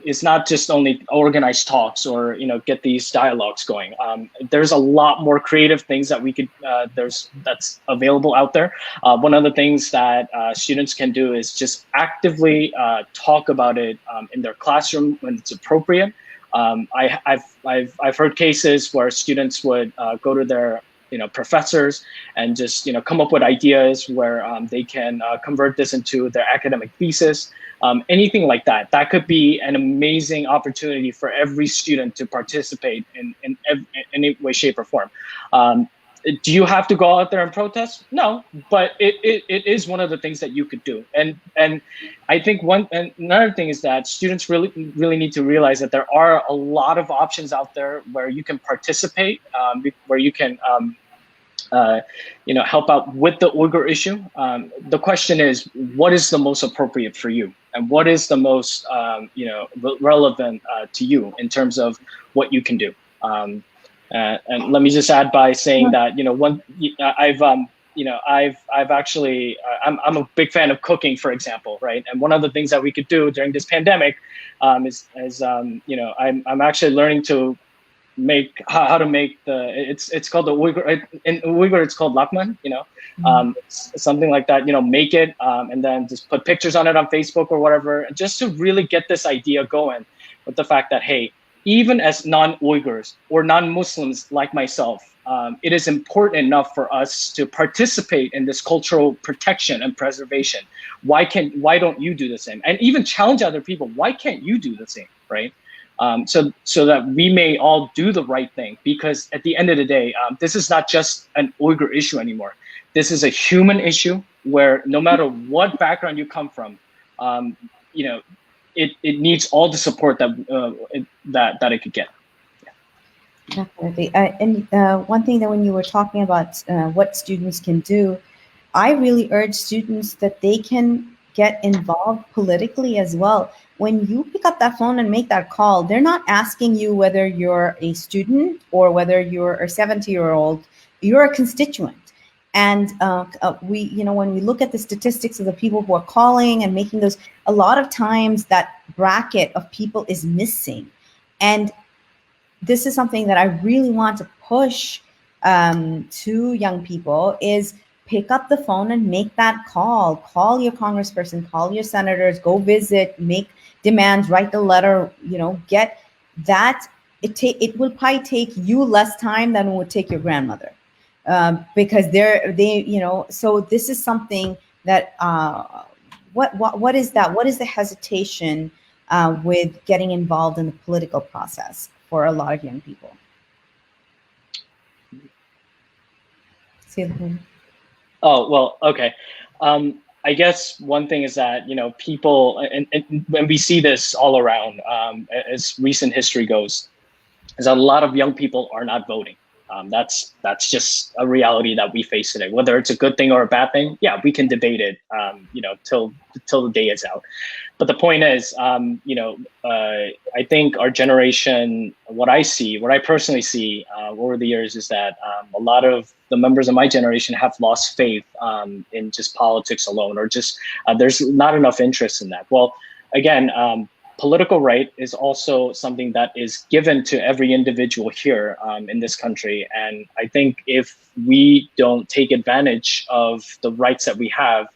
is not just only organize talks or get these dialogues going. There's a lot more creative things that we could that's available out there. One of the things that students can do is just actively talk about it in their classroom when it's appropriate. I've heard cases where students would go to their professors and just come up with ideas where they can convert this into their academic thesis, anything like that. That could be an amazing opportunity for every student to participate in any way, shape, or form. Do you have to go out there and protest? No, but it is one of the things that you could do. And I think another thing is that students really need to realize that there are a lot of options out there where you can participate, where you can help out with the Uyghur issue. The question is, what is the most appropriate for you, and what is the most relevant to you in terms of what you can do. And let me just add by saying that I've actually I'm a big fan of cooking, for example, right? And one of the things that we could do during this pandemic is I'm actually learning to make how to make it's called the Uyghur, in Uyghur it's called lakman, something like that, make it and then just put pictures on it on Facebook or whatever, just to really get this idea going with the fact that, hey, even as non-Uyghurs or non-Muslims like myself, it is important enough for us to participate in this cultural protection and preservation. Why don't you do the same? And even challenge other people. Why can't you do the same, right? So that we may all do the right thing, because at the end of the day, this is not just an Uyghur issue anymore. This is a human issue where no matter what background you come from, it needs all the support that it could get. Yeah. Definitely. And one thing that when you were talking about what students can do, I really urge students that they can get involved politically as well. When you pick up that phone and make that call, they're not asking you whether you're a student or whether you're a 70-year-old. You're a constituent. And when we look at the statistics of the people who are calling and making those, a lot of times that bracket of people is missing. And this is something that I really want to push to young people is pick up the phone and make that call. Call your congressperson, call your senators, go visit, make demands, write the letter, get that. It will probably take you less time than it would take your grandmother. Because so this is something that what is that? What is the hesitation with getting involved in the political process for a lot of young people? Oh, well, okay. I guess one thing is that, people, and when we see this all around, as recent history goes, is that a lot of young people are not voting. That's just a reality that we face today. Whether it's a good thing or a bad thing, yeah, we can debate it, till the day is out. But the point is, I think our generation, what I personally see over the years is that a lot of the members of my generation have lost faith in just politics alone, or just there's not enough interest in that. Well, again, political right is also something that is given to every individual here in this country. And I think if we don't take advantage of the rights that we have,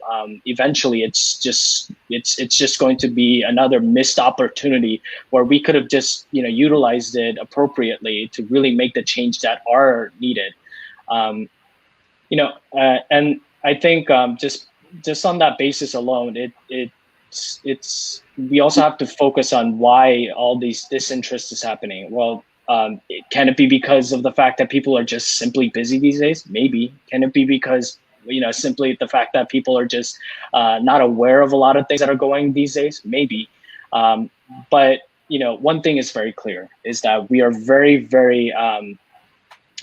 eventually it's just going to be another missed opportunity where we could have just utilized it appropriately to really make the change that are needed. And I think just on that basis alone, we also have to focus on why all this disinterest is happening. Well, can it be because of the fact that people are just simply busy these days? Maybe. Can it be because simply the fact that people are just not aware of a lot of things that are going these days? Maybe. But one thing is very clear, is that we are very, very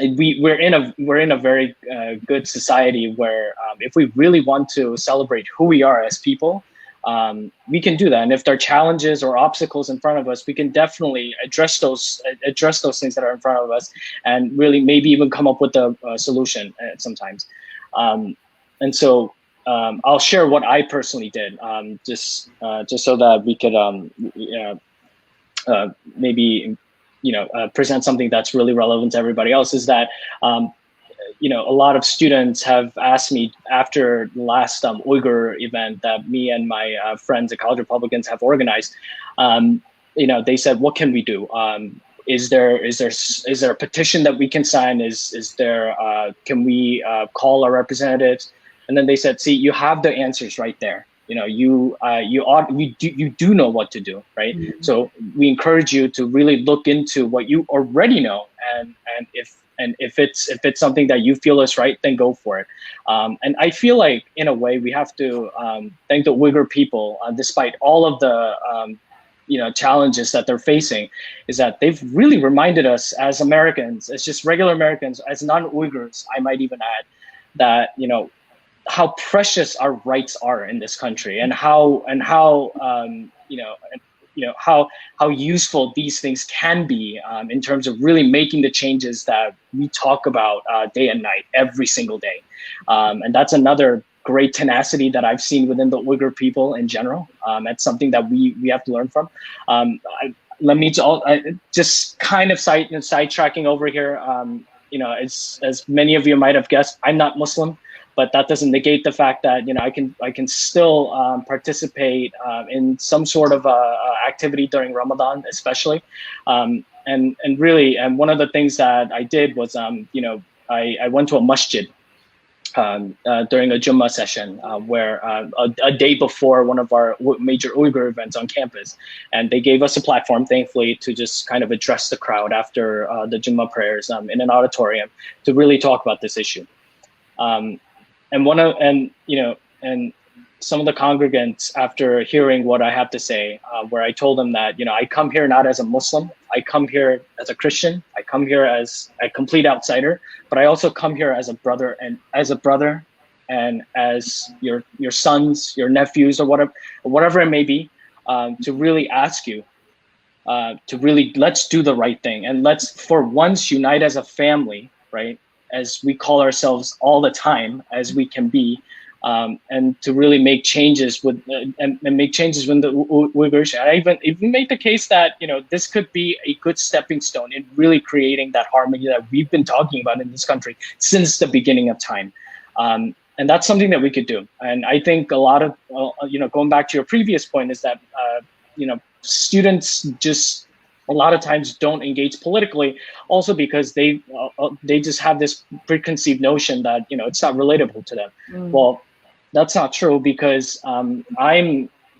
we're in a very good society where if we really want to celebrate who we are as people, we can do that. And if there are challenges or obstacles in front of us, we can definitely address those things that are in front of us, and really maybe even come up with a solution sometimes. And so I'll share what I personally did, just so that we could maybe present something that's really relevant to everybody else. Is that a lot of students have asked me after the last Uyghur event that me and my friends, the College Republicans, have organized. They said, "What can we do? Is there a petition that we can sign? Can we call our representatives?" And then they said, "See, you have the answers right there. You do know what to do, right? Mm-hmm. So we encourage you to really look into what you already know, and if it's something that you feel is right, then go for it." And I feel like, in a way, we have to thank the Uyghur people, despite all of the challenges that they're facing, is that they've really reminded us as Americans, as just regular Americans, as non-Uyghurs, I might even add, that how precious our rights are in this country, and how useful these things can be in terms of really making the changes that we talk about day and night, every single day. And that's another great tenacity that I've seen within the Uyghur people in general. It's something that we have to learn from. Let me just kind of sidetracking over here. As many of you might have guessed, I'm not Muslim, but that doesn't negate the fact that I can still participate in some sort of activity during Ramadan, especially. And one of the things that I did was I went to a masjid during a Jummah session where a day before one of our major Uyghur events on campus, and they gave us a platform, thankfully, to just kind of address the crowd after the Jummah prayers in an auditorium to really talk about this issue. And some of the congregants, after hearing what I have to say, where I told them that I come here not as a Muslim, I come here as a Christian, I come here as a complete outsider, but I also come here as a brother, and as your sons, your nephews, or whatever it may be, to really ask you to really, let's do the right thing, and let's for once unite as a family, right? As we call ourselves all the time, as we can be, and to really make changes with and make changes with the Uyghurs. I even make the case that this could be a good stepping stone in really creating that harmony that we've been talking about in this country since the beginning of time. And that's something that we could do. And I think a lot of going back to your previous point, is that students just a lot of times don't engage politically, also because they just have this preconceived notion that it's not relatable to them. Well, that's not true, because I'm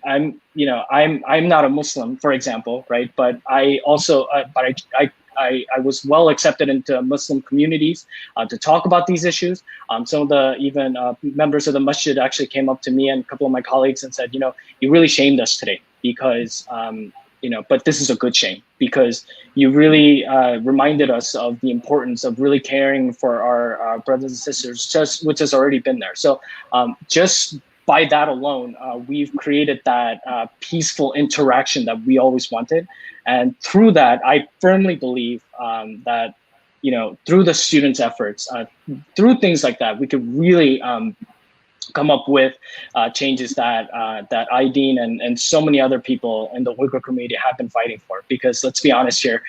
not a Muslim, for example, right? But I also I was well accepted into Muslim communities to talk about these issues. Some of the members of the masjid actually came up to me and a couple of my colleagues and said, you really shamed us today, because but this is a good shame, because you really reminded us of the importance of really caring for our brothers and sisters, which has already been there. So just by that alone, we've created that peaceful interaction that we always wanted. And through that, I firmly believe that, through the students' efforts, through things like that, we could really come up with changes that that Aydin and so many other people in the Uyghur community have been fighting for. Because let's be honest here,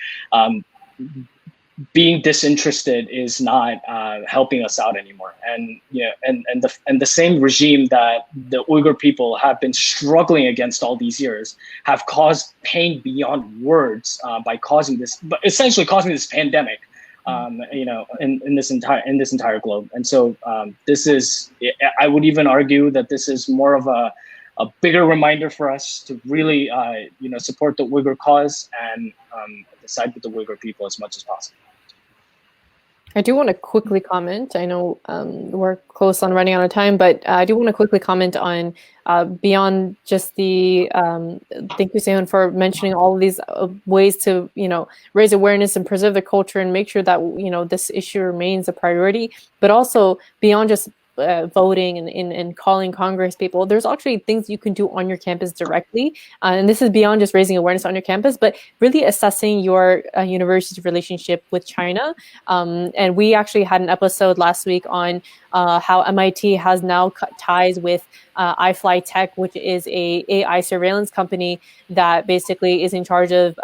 being disinterested is not helping us out anymore. And and the same regime that the Uyghur people have been struggling against all these years have caused pain beyond words by causing this, but essentially causing this pandemic. In this entire globe. And so this is, I would even argue that this is more of a bigger reminder for us to really support the Uyghur cause and side with the Uyghur people as much as possible. I do want to quickly comment. I know we're close on running out of time, but I do want to quickly comment on beyond just the, thank you, Se Hoon, for mentioning all of these ways to, raise awareness and preserve the culture and make sure that, this issue remains a priority, but also beyond just voting and calling Congress people, there's actually things you can do on your campus directly. And this is beyond just raising awareness on your campus, but really assessing your university's relationship with China. And we actually had an episode last week on how MIT has now cut ties with iFly Tech, which is a AI surveillance company that basically is in charge of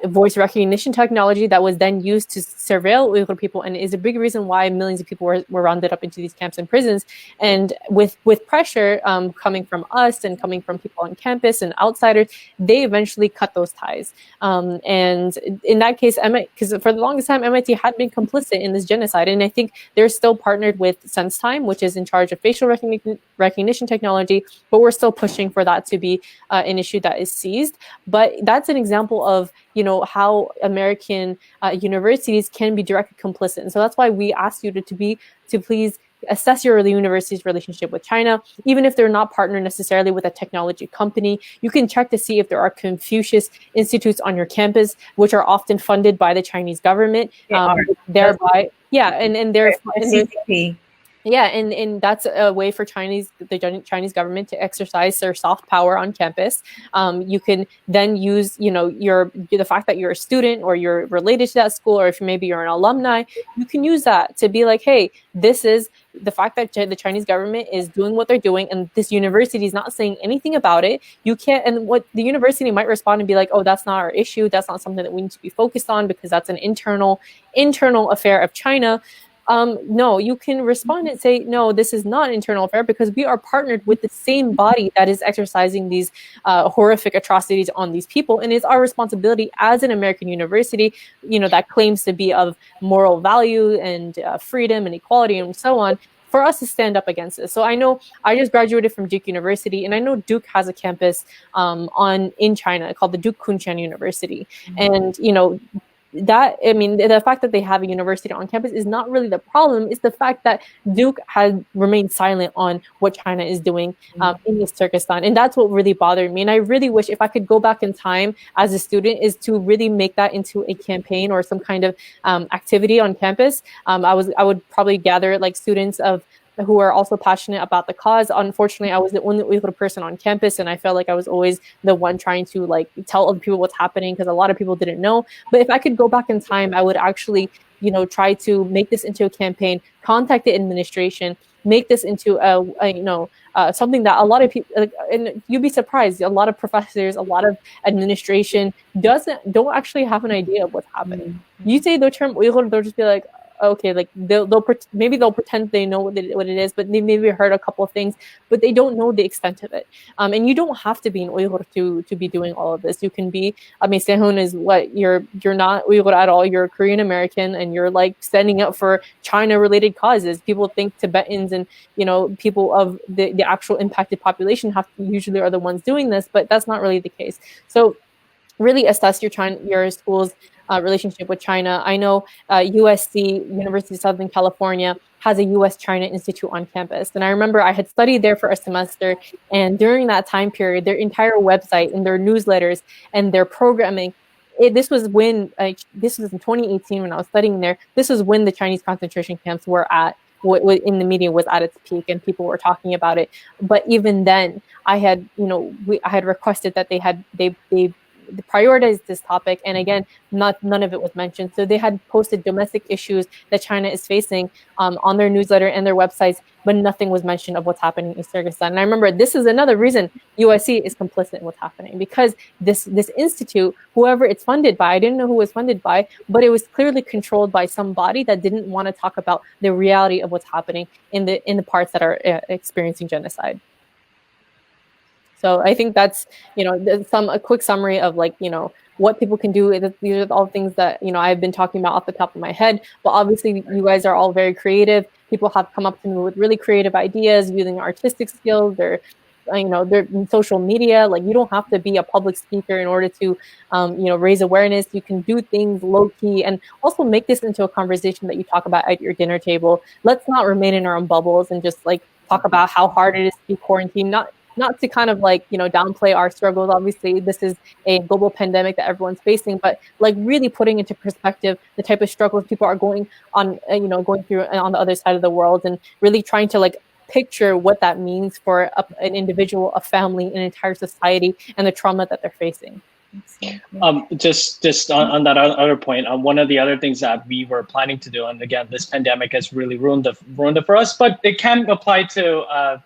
voice recognition technology that was then used to surveil Uyghur people, and is a big reason why millions of people were rounded up into these camps and prisons. And with pressure coming from us and coming from people on campus and outsiders, they eventually cut those ties. And in that case, because for the longest time, MIT had been complicit in this genocide, and I think they're still partnered with SenseTime, which is in charge of facial recognition technology, but we're still pushing for that to be an issue that is seized. But that's an example of how American universities can be directly complicit, and so that's why we ask you to please assess your university's relationship with China, even if they're not partnered necessarily with a technology company. You can check to see if there are Confucius institutes on your campus, which are often funded by the Chinese government, thereby, and they're CCP. Yeah, and that's a way for the Chinese government to exercise their soft power on campus. You can then use, the fact that you're a student or you're related to that school, or if maybe you're an alumni, you can use that to be like, hey, this is the fact that the Chinese government is doing what they're doing, and this university is not saying anything about it. You can't, and what the university might respond and be like, oh, that's not our issue. That's not something that we need to be focused on because that's an internal affair of China. No, you can respond and say, no, this is not an internal affair because we are partnered with the same body that is exercising these horrific atrocities on these people. And it's our responsibility as an American university, that claims to be of moral value and freedom and equality and so on, for us to stand up against this. So I know I just graduated from Duke University, and I know Duke has a campus in China called the Duke Kunshan University. And, the fact that they have a university on campus is not really the problem. It's the fact that Duke has remained silent on what China is doing in East Turkestan. And that's what really bothered me. And I really wish if I could go back in time as a student is to really make that into a campaign or some kind of activity on campus. I would probably gather like students who are also passionate about the cause. Unfortunately, I was the only Uyghur person on campus, and I felt like I was always the one trying to tell other people what's happening because a lot of people didn't know. But if I could go back in time, I would actually, try to make this into a campaign, contact the administration, make this into something that a lot of people, and you'd be surprised, a lot of professors, a lot of administration don't actually have an idea of what's happening. You say the term Uyghur, they'll just be like, okay, maybe they'll pretend they know what it is, but they maybe heard a couple of things, but they don't know the extent of it. And you don't have to be an Uyghur to be doing all of this. You can be, Se Hoon is what you're not Uyghur at all. You're Korean American, and you're standing up for China-related causes. People think Tibetans and people of the actual impacted population usually are the ones doing this, but that's not really the case. So really assess your school's relationship with China. I know USC, University of Southern California, has a U.S.-China Institute on campus. And I remember I had studied there for a semester, and during that time period, their entire website and their newsletters and their programming, this was in 2018 when I was studying there, this was when the Chinese concentration camps were at, in the media was at its peak and people were talking about it. But even then, I had requested that they prioritized this topic, and again, none of it was mentioned. So they had posted domestic issues that China is facing on their newsletter and their websites, but nothing was mentioned of what's happening in Kyrgyzstan. And I remember this is another reason USC is complicit in what's happening, because this institute, whoever it's funded by, I didn't know who it was funded by, but it was clearly controlled by some body that didn't want to talk about the reality of what's happening in the parts that are experiencing genocide. So I think that's, a quick summary of what people can do. These are all things that, I've been talking about off the top of my head, but obviously you guys are all very creative. People have come up to me with really creative ideas using artistic skills, their social media. Like, you don't have to be a public speaker in order to, raise awareness. You can do things low key and also make this into a conversation that you talk about at your dinner table. Let's not remain in our own bubbles and just talk about how hard it is to be quarantined. Not to kind of downplay our struggles. Obviously, this is a global pandemic that everyone's facing, but really putting into perspective the type of struggles people are going through on the other side of the world, and really trying to picture what that means for an individual, a family, an entire society, and the trauma that they're facing. Just on that other point, one of the other things that we were planning to do, and again, this pandemic has really ruined it for us, but it can apply to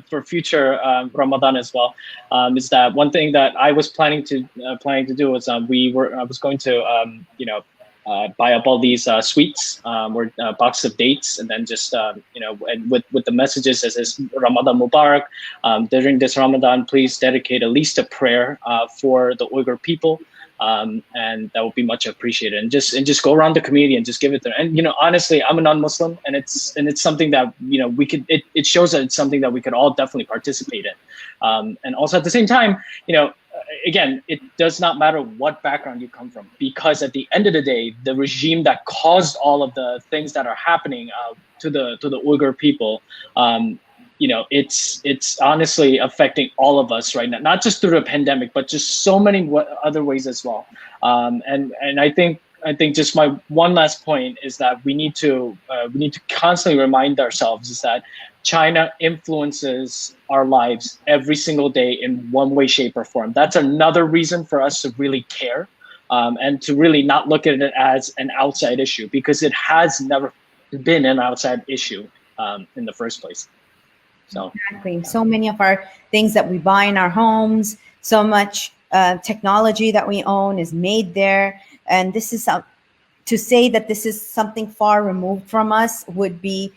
for future Ramadan as well, is that one thing that I was planning to do was I was going to buy up all these sweets or box of dates, and then just and with the messages that says Ramadan Mubarak, during this Ramadan, please dedicate at least a prayer for the Uyghur people. And that would be much appreciated, and just go around the community and just give it there. And honestly, I'm a non-Muslim, and it's something that we could. It shows that it's something that we could all definitely participate in. And also at the same time, again, it does not matter what background you come from, because at the end of the day, the regime that caused all of the things that are happening to the Uyghur people, it's honestly affecting all of us right now, not just through the pandemic, but just so many other ways as well. And I think just my one last point is that we need to constantly remind ourselves is that China influences our lives every single day in one way, shape, or form. That's another reason for us to really care, and to really not look at it as an outside issue, because it has never been an outside issue in the first place. So exactly. So many of our things that we buy in our homes, so much technology that we own is made there. And this is to say that this is something far removed from us would be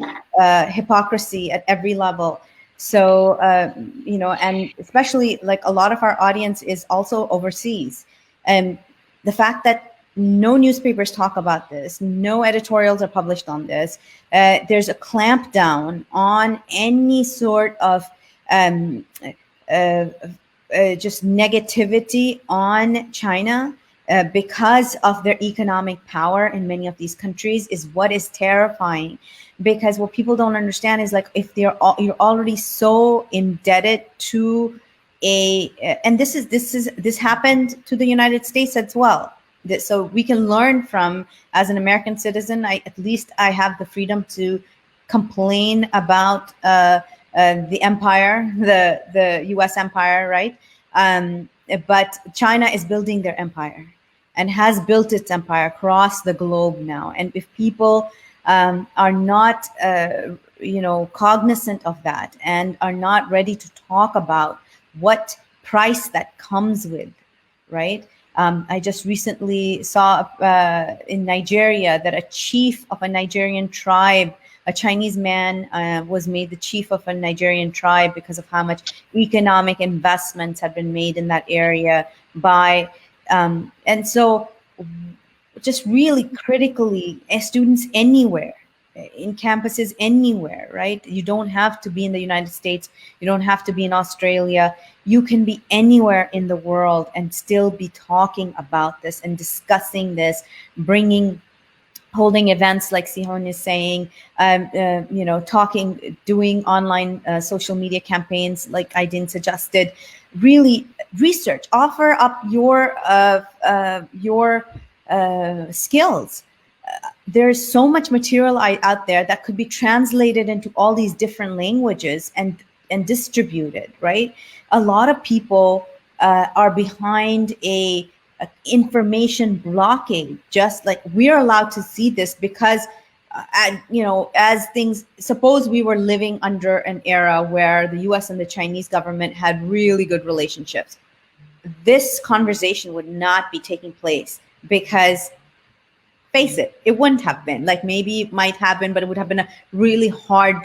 hypocrisy at every level. So, and especially a lot of our audience is also overseas. And the fact that no newspapers talk about this, no editorials are published on this. There's a clampdown on any sort of just negativity on China because of their economic power in many of these countries is what is terrifying. Because what people don't understand is if you're already so indebted to and this happened to the United States as well. So we can learn from, as an American citizen, at least I have the freedom to complain about the empire, the U.S. empire, right? But China is building their empire and has built its empire across the globe now. And if people are not, cognizant of that and are not ready to talk about what price that comes with, right? I just recently saw in Nigeria that a chief of a Nigerian tribe, a Chinese man, was made the chief of a Nigerian tribe because of how much economic investments had been made in that area by, and so just really critically, students anywhere, in campuses anywhere, right? You don't have to be in the United States. You don't have to be in Australia. You can be anywhere in the world and still be talking about this and discussing this, holding events like Se Hoon is saying, doing online social media campaigns like Aydin suggested. Really research, offer up your skills. There's so much material out there that could be translated into all these different languages and distributed, right? A lot of people are behind a information blocking. Just like we're allowed to see this because, as things, suppose we were living under an era where the US and the Chinese government had really good relationships, this conversation would not be taking place because, face it, it wouldn't have been. Like, maybe it might have been, but it would have been a really hard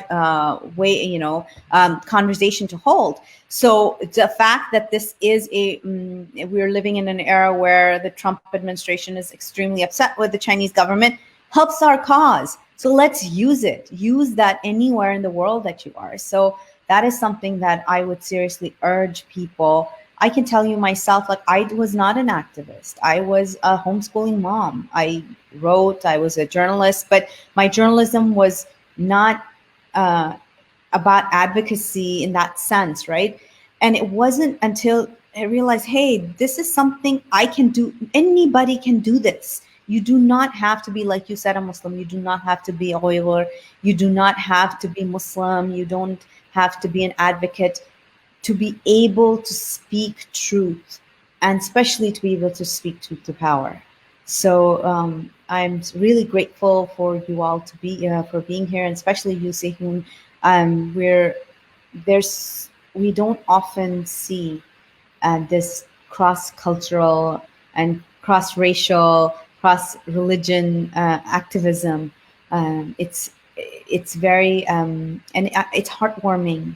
conversation to hold. So the fact that this is we're living in an era where the Trump administration is extremely upset with the Chinese government helps our cause. So let's use it. Use that anywhere in the world that you are. So that is something that I would seriously urge people. I can tell you myself, like, I was not an activist. I was a homeschooling mom. I wrote, I was a journalist, but my journalism was not about advocacy in that sense, right? And it wasn't until I realized, hey, this is something I can do. Anybody can do this. You do not have to be, like you said, a Muslim. You do not have to be a Uyghur. You do not have to be Muslim. You don't have to be an advocate to be able to speak truth, and especially to be able to speak truth to power. So I'm really grateful for you all to be for being here, and especially you, Se Hoon. We don't often see this cross-cultural and cross-racial, cross-religion activism. It's very and it's heartwarming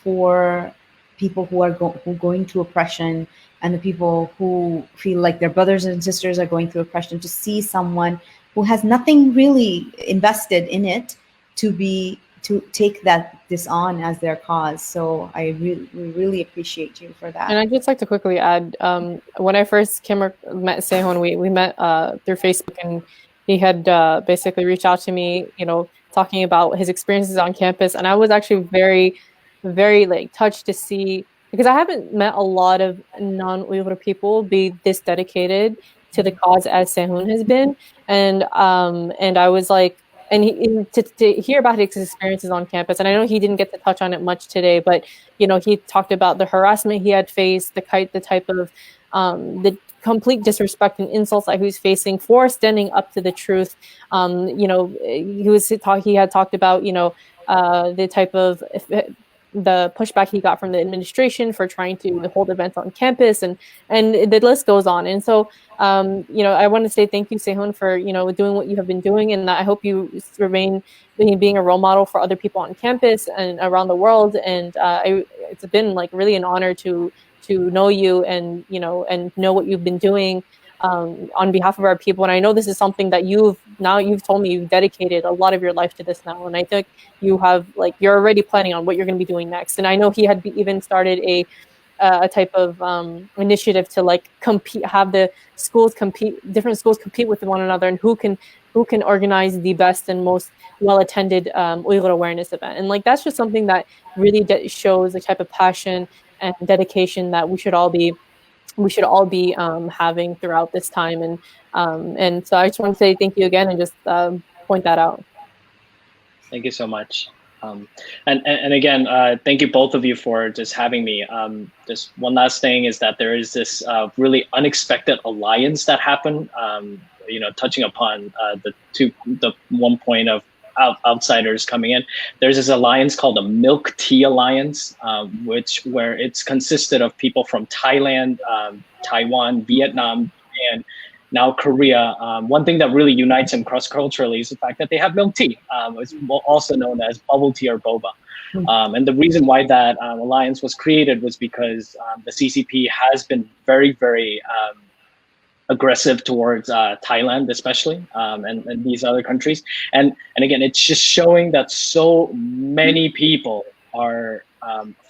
for people who are going through oppression, and the people who feel like their brothers and sisters are going through oppression, to see someone who has nothing really invested in it to take this on as their cause. So I really appreciate you for that. And I'd just like to quickly add, when I first met Se Hoon, we met through Facebook, and he had basically reached out to me, talking about his experiences on campus. And I was actually very, very touched to see, because I haven't met a lot of non-Uyghur people be this dedicated to the cause as Se Hoon has been. And I was like, to hear about his experiences on campus, and I know he didn't get to touch on it much today, but he talked about the harassment he had faced, the type of the complete disrespect and insults that he was facing for standing up to the truth. He had talked about the type of the pushback he got from the administration for trying to hold events on campus, and the list goes on. And so I want to say thank you, Se Hoon, for doing what you have been doing, and I hope you remain being a role model for other people on campus and around the world. And it's been really an honor to know you and and know what you've been doing on behalf of our people. And I know this is something that you've told me you've dedicated a lot of your life to this now, and I think you have you're already planning on what you're going to be doing next. And I know he had even started a type of initiative to compete, have the different schools compete with one another, and who can organize the best and most well-attended Uyghur awareness event. And that's just something that really shows the type of passion and dedication that we should all be having throughout this time. And so I just want to say thank you again, and just point that out. Thank you so much. And again, thank you both of you for just having me. Just one last thing is that there is this really unexpected alliance that happened, touching upon the one point of outsiders coming in. There's this alliance called the Milk Tea Alliance, where it's consisted of people from Thailand, Taiwan, Vietnam, and now Korea. One thing that really unites them cross-culturally is the fact that they have milk tea. It's also known as bubble tea or boba. And the reason why that alliance was created was because the CCP has been very, very aggressive towards Thailand, especially, and these other countries. And again, it's just showing that so many people are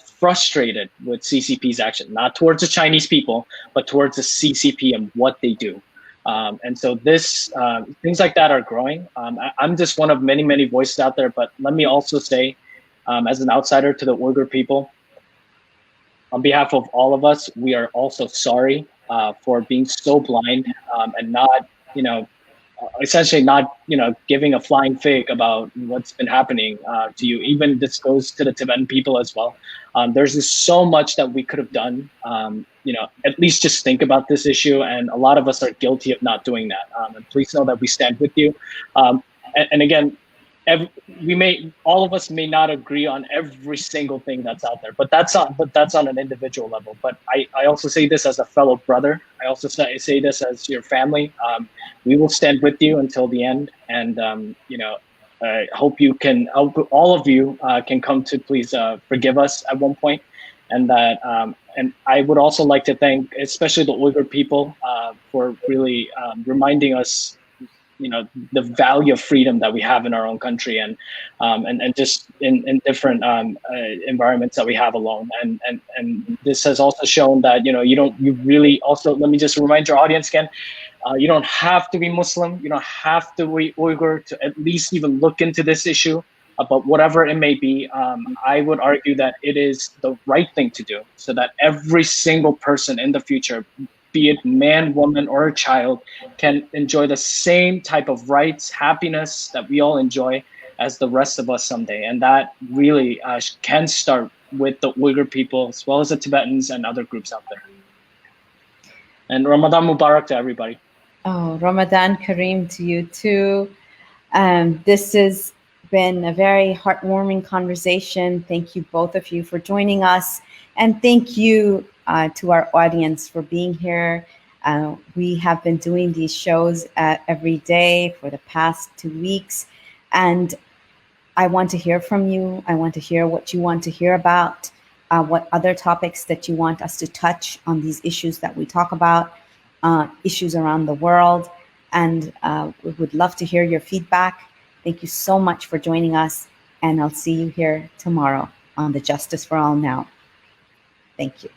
frustrated with CCP's action, not towards the Chinese people, but towards the CCP and what they do. And so things like that are growing. I'm just one of many, many voices out there, but let me also say, as an outsider to the Uyghur people, on behalf of all of us, we are also sorry for being so blind and not, essentially not, giving a flying fig about what's been happening to you. Even this goes to the Tibetan people as well. There's just so much that we could have done. At least just think about this issue, and a lot of us are guilty of not doing that. And please know that we stand with you. And again, all of us may not agree on every single thing that's out there, but that's on an individual level. But I also say this as a fellow brother. I also say this as your family. We will stand with you until the end, and I hope all of you can come to please forgive us at one point, and that and I would also like to thank especially the Uyghur people for really reminding us, the value of freedom that we have in our own country, and just in different environments that we have alone. And this has also shown that, you really also, let me just remind your audience again, you don't have to be Muslim, you don't have to be Uyghur to at least even look into this issue, but whatever it may be, I would argue that it is the right thing to do, so that every single person in the future, be it man, woman, or a child, can enjoy the same type of rights, happiness that we all enjoy as the rest of us someday. And that really can start with the Uyghur people, as well as the Tibetans and other groups out there. And Ramadan Mubarak to everybody. Oh, Ramadan Kareem to you too. This has been a very heartwarming conversation. Thank you, both of you, for joining us. And thank you to our audience for being here. We have been doing these shows every day for the past 2 weeks. And I want to hear from you. I want to hear what you want to hear about, what other topics that you want us to touch on these issues that we talk about, issues around the world. And we would love to hear your feedback. Thank you so much for joining us. And I'll see you here tomorrow on the Justice for All Now. Thank you.